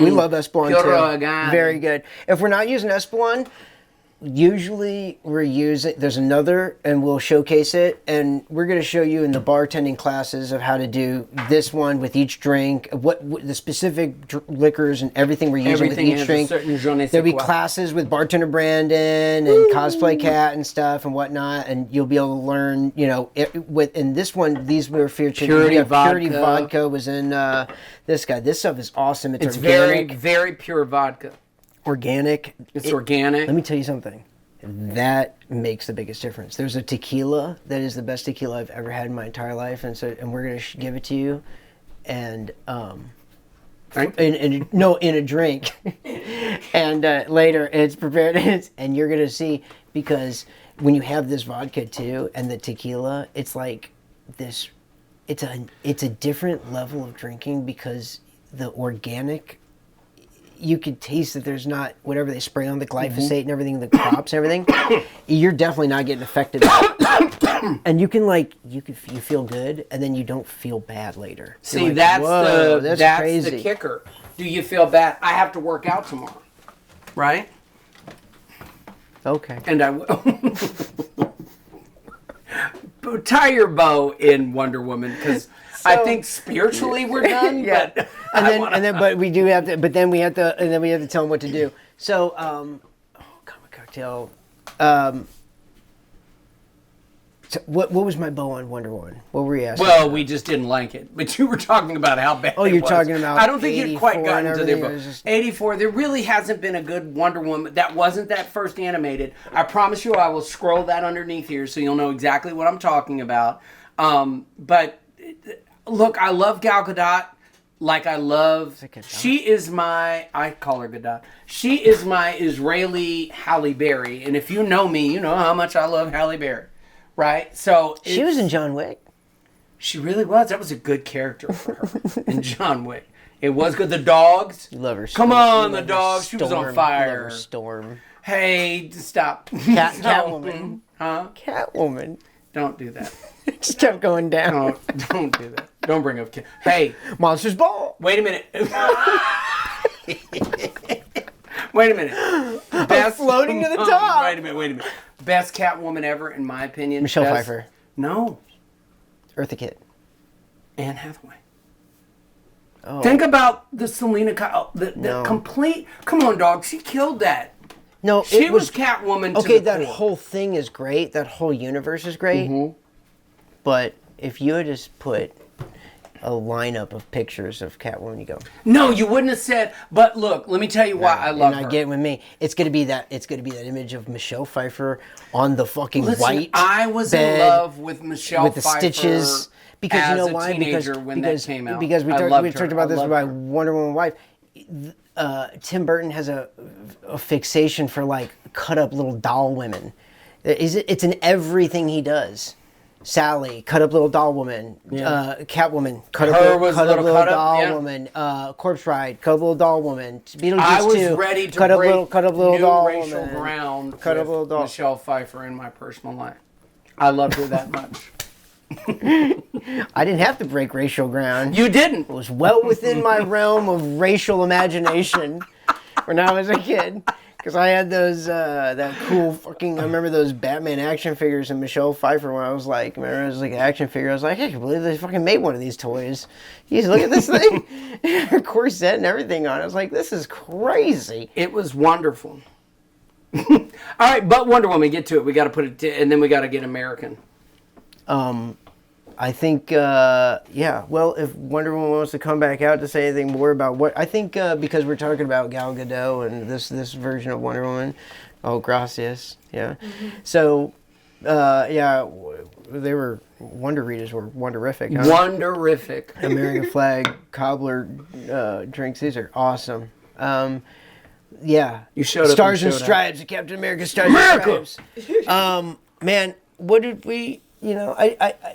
we love Espelon Pure too. organic. Very good. If we're not using Espelon, usually we're using, there's another, and we'll showcase it, and we're going to show you in the bartending classes of how to do this one with each drink, what the specific liquors and everything we're using Everything with has each a drink. certain je ne sais There'll be quoi. classes with bartender Brandon and cosplay cat and stuff and whatnot, and you'll be able to learn, in this one, these were featured. Purity Purity vodka. Vodka was in this guy. This stuff is awesome. It's organic. very, very pure vodka. Organic. It's organic. Let me tell you something. That makes the biggest difference. There's a tequila that is the best tequila I've ever had in my entire life, and we're gonna give it to you, and in a drink, and later it's prepared, and you're gonna see because when you have this vodka too and the tequila, it's like this. It's a different level of drinking because the organic. You could taste that there's not whatever they spray on the glyphosate and everything, the crops, and everything. You're definitely not getting affected. And you feel good, and then you don't feel bad later. See, like, that's "Whoa, that's crazy." the kicker. Do you feel bad? I have to work out tomorrow, right? Okay. And I will. Tie your bow in Wonder Woman because I think spiritually we're done. Yeah. But But we do have to. But then we have to. And then we have to tell them what to do. So, comic cocktail. So what was my bow on Wonder Woman? What were you asking? well, we just didn't like it. But you were talking about how bad. Oh, it you're was. talking about I don't think you'd quite 84 gotten and to the everything, book. it was just- 84. There really hasn't been a good Wonder Woman. That wasn't that first animated. I promise you, I will scroll that underneath here so you'll know exactly what I'm talking about. But look, I love Gal Gadot. Like I love, she is my, I call her Gadot. She is my Israeli Halle Berry. And if you know me, you know how much I love Halle Berry. Right? So She was in John Wick. She really was. That was a good character for her in John Wick. It was good. The dogs. You love her. Come Storm. on, You the love her dogs. She was Storm. on You fire. love her Storm. Hey, stop. Catwoman. Huh? Catwoman. Don't do that. It just kept going down. Don't do that. Don't bring up Cat. Hey, Monsters Ball. wait a minute. Wait a minute. Best floating to the top. Wait a minute. Best Catwoman ever, in my opinion. Michelle Best- Pfeiffer. No. Eartha Kitt. Anne Hathaway. Oh. Think about the Selena Kyle. The No. complete. Come on, dog. She killed that. No, She it was Catwoman. okay. To the That core. whole thing is great. That whole universe is great. Mm-hmm. But if you had just put a lineup of pictures of Catwoman, you go. No, you wouldn't have said. But look, let me tell you why I love You're her. not getting with me. It's gonna be that. It's gonna be that image of Michelle Pfeiffer on the fucking Listen, white. I was bed in love with Michelle with the Pfeiffer stitches. Because as you know a why? teenager when that came out. Because we I talked loved her. about I this with loved my her. Wonder Woman wife. Tim Burton has a fixation for like cut up little doll women. It's in everything he does. Sally, cut up little doll woman. Catwoman, cut up Her little, was cut up little little cut up, doll yeah. woman. Corpse Bride, cut up little doll woman. Beetlejuice I was 2, ready to cut up break little new doll racial woman. ground Cut up with little doll. Michelle Pfeiffer in my personal life. I loved her that much. I didn't have to break racial ground. You didn't. It was well within my realm of racial imagination when I was a kid. Because I had those, that cool fucking, I remember those Batman action figures and Michelle Pfeiffer when I was like, remember it was like an action figure. I was like, I can't believe they fucking made one of these toys. You just look at this thing, her corset and everything on it. I was like, this is crazy. It was wonderful. All right, but Wonder Woman, get to it. We got to put it, and then we got to get American. I think, yeah. Well, if Wonder Woman wants to come back out to say anything more about what I think, because we're talking about Gal Gadot and this version of Wonder Woman. Oh, gracias. Yeah. So, yeah, they were Wonderitas were wonderific. Huh? Wonderific. American flag cobbler drinks. These are awesome. Yeah. You showed up Stars and and showed out. Stripes. Captain America Stars America! and Stripes. Man, what did we? You know,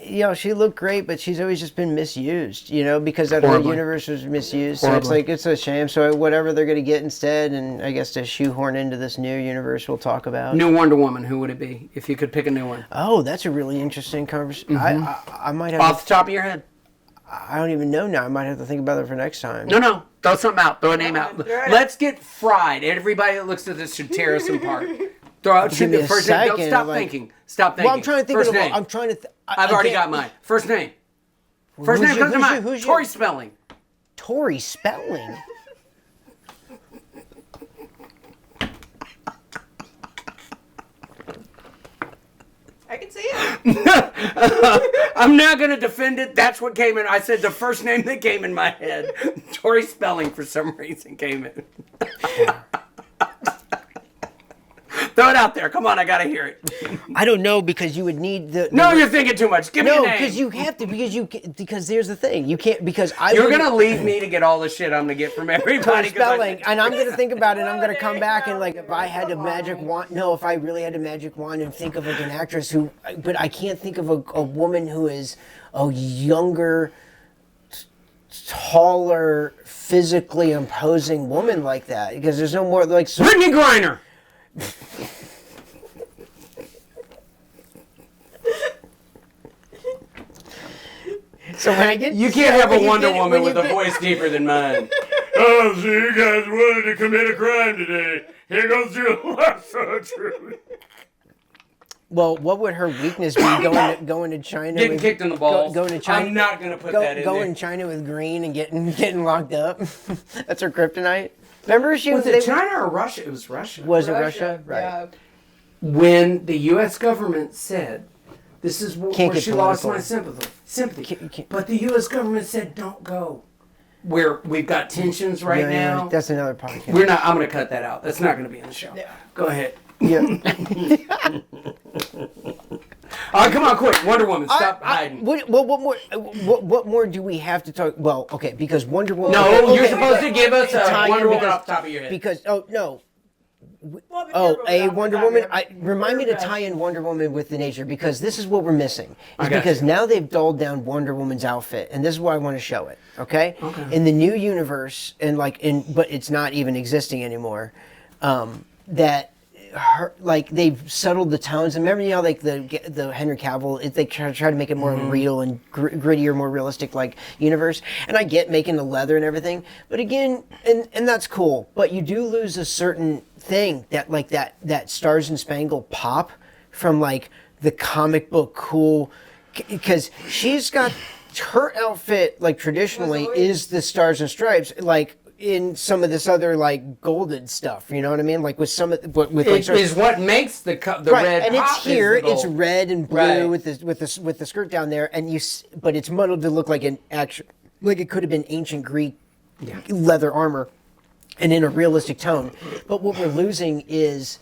you know, she looked great, but she's always just been misused. You know, because that whole Horribly. universe was misused. Horribly. So it's a shame. So whatever they're gonna get instead, and I guess to shoehorn into this new universe, we'll talk about. New Wonder Woman, who would it be if you could pick a new one? Oh, that's a really interesting conversation. I might have. Off the top of your head. I don't even know now. I might have to think about it for next time. No. Throw something out. Throw a name out. Let's get fried. Everybody that looks at this should tear us apart. Throw out Give me the a first name. Don't second, stop like- thinking. Stop thinking. Well, I'm trying to think First of. name. I'm trying to. I've already got mine. First name. First Who's name your- comes to who's mind. your- who's Tori your- Spelling. Tori Spelling. I can see it. I'm not going to defend it. That's what came in. I said the first name that came in my head. Tori Spelling, for some reason, came in. Throw it out there. Come on, I gotta hear it. I don't know because you would need the. No, you're thinking too much. Give me a No, name. because you have to. Because here's the thing. You can't because I. You're wouldn't- gonna leave me to get all the shit I'm gonna get from everybody. 'cause I- spelling, and I'm gonna think about it. And I'm gonna come back and like if I had a magic wand. No, if I really had a magic wand and think of like an actress who, but I can't think of a woman who is a younger, taller, physically imposing woman like that because there's no more like. Brittany Griner. So when I get You can't have a when you Wonder get- Woman when with you a get- voice deeper than mine. Oh, so you guys wanted to commit a crime today. Here goes your lasso of truth. Well, what would her weakness be going to China? Getting with, kicked in the balls. Going to China. I'm not gonna put that in Going there. to China with Green and getting locked up. That's her kryptonite. Remember she Was they- it China or Russia? It was Russia. Was it Russia? Right. Yeah. When the U.S. government said, "This is Can't where get she lost my political. sympathy," Can't- but the U.S. government said, "Don't go." Where we've got tensions right Yeah, now. that's another podcast. We're not. I'm going to cut that out. That's not going to be in the show. Yeah. Go ahead. Yeah. All right, come on, quick. Wonder Woman, stop hiding. What more do we have to talk? Well, okay, because Wonder Woman. No, okay, you're supposed to give us a tie-in Wonder Woman because- off the top of your head. Because no. Well, but Oh, yeah, a but Wonder yeah, Woman. yeah. Remind me to tie in Wonder Woman with the nature because this is what we're missing. I It's got because you. now they've dulled down Wonder Woman's outfit, and this is why I want to show it. Okay. In the new universe, and but it's not even existing anymore. That her they've settled the tones. And remember, like the Henry Cavill, they try to make it more real and grittier, more realistic like universe. And I get making the leather and everything, but again, and that's cool. But you do lose a certain thing that Stars and Spangled pop from like the comic book cool, because she's got her outfit like traditionally is the Stars and Stripes like. In some of this other like golden stuff, you know what I mean? Like with some of with like It is what makes the right, red and pop it's here. is the It's gold. red and blue Right. with the skirt down there, and but it's muddled to look like an action, like it could have been ancient Greek leather armor, and in a realistic tone. But what we're losing is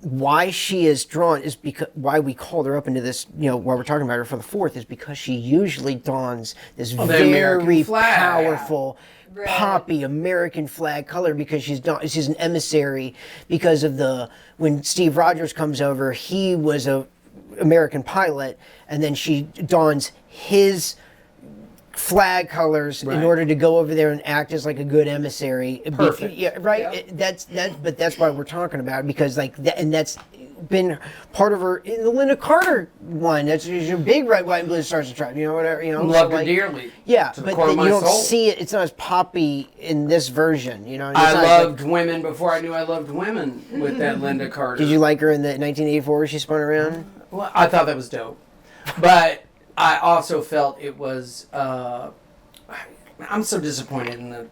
why she is drawn is because why we called her up into this. You know, why we're talking about her for the 4th is because she usually dons this the American very flag. powerful. Right. Poppy American flag color because she's an emissary because of when Steve Rogers comes over, he was a American pilot, and then she dons his flag colors Right. in order to go over there and act as like a good emissary. Perfect. Yeah, right. Yeah. But that's why we're talking about it, because like that, and that's been part of her in the Linda Carter one. That's your big red, white, and blue stars and stripes. You know, whatever. You know, Love so, her like, dearly. Yeah, to the but core of then my you don't soul. see it. It's not as poppy in this version. You know, it's I not loved like- women before I knew I loved women with that Linda Carter. did you like her in the 1984 where she spun around? Well, I thought that was dope, but I also felt it was. I'm so disappointed in the.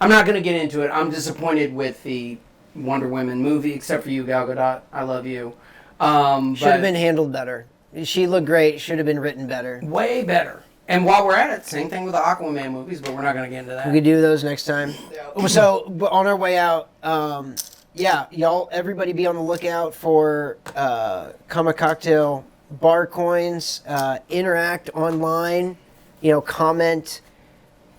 I'm not going to get into it. I'm disappointed with the Wonder Woman movie, except for you, Gal Gadot. I love you. Should have But been handled better. She looked great. Should have been written better. way better. And while we're at it, same thing with the Aquaman movies, but we're not going to get into that. We could do those next time. Yeah. So, but on our way out, yeah, y'all, everybody be on the lookout for Kama Cocktail bar coins. Interact online. You know, comment,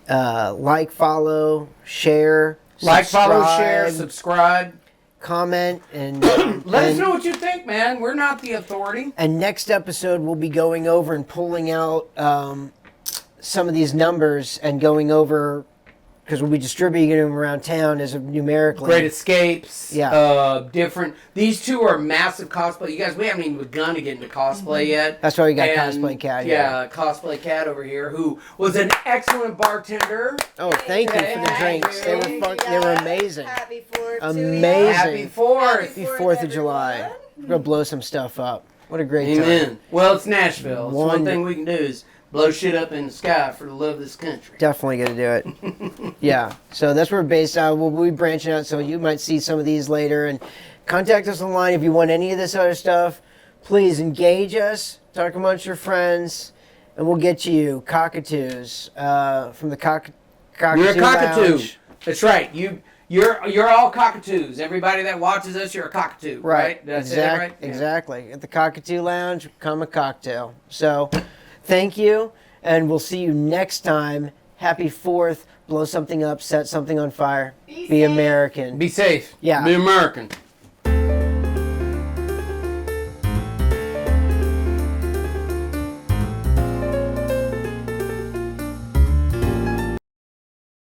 like, follow, share, Like, follow, subscribe, share, subscribe. comment, and Let us and- know what you think, man. We're not the authority. And next episode, we'll be going over and pulling out some of these numbers and going over, because we'll be distributing them around town as a numerically. Great Escapes. Yeah. Different. These two are massive cosplay. You guys, we haven't even begun to get into cosplay yet. That's why we got And, Cosplay Cat. Yeah, Cosplay Cat over here, who was an excellent bartender. Oh, thank you for the Thank drinks. They were you. they were amazing. Happy 4th to Amazing. ya. Happy 4th. Happy 4th of July. everyone. We're gonna blow some stuff up. What a great Amen. time. Well, it's Nashville. It's one Wonder- thing we can do is blow shit up in the sky for the love of this country. Definitely gonna do it. Yeah. So that's where we're based out. We'll be branching out, so you might see some of these later. And contact us online if you want any of this other stuff. Please engage us. Talk amongst your friends, and we'll get you cockatoos from the Cockatoo You're a cockatoo. Lounge. That's right. You're all cockatoos. Everybody that watches us, you're a cockatoo, right? Did I say that right? Yeah. Exactly. At the Cockatoo Lounge, come a cocktail. So, thank you, and we'll see you next time. Happy 4th. Blow something up, set something on fire. Be American. Be safe. Yeah. Be American.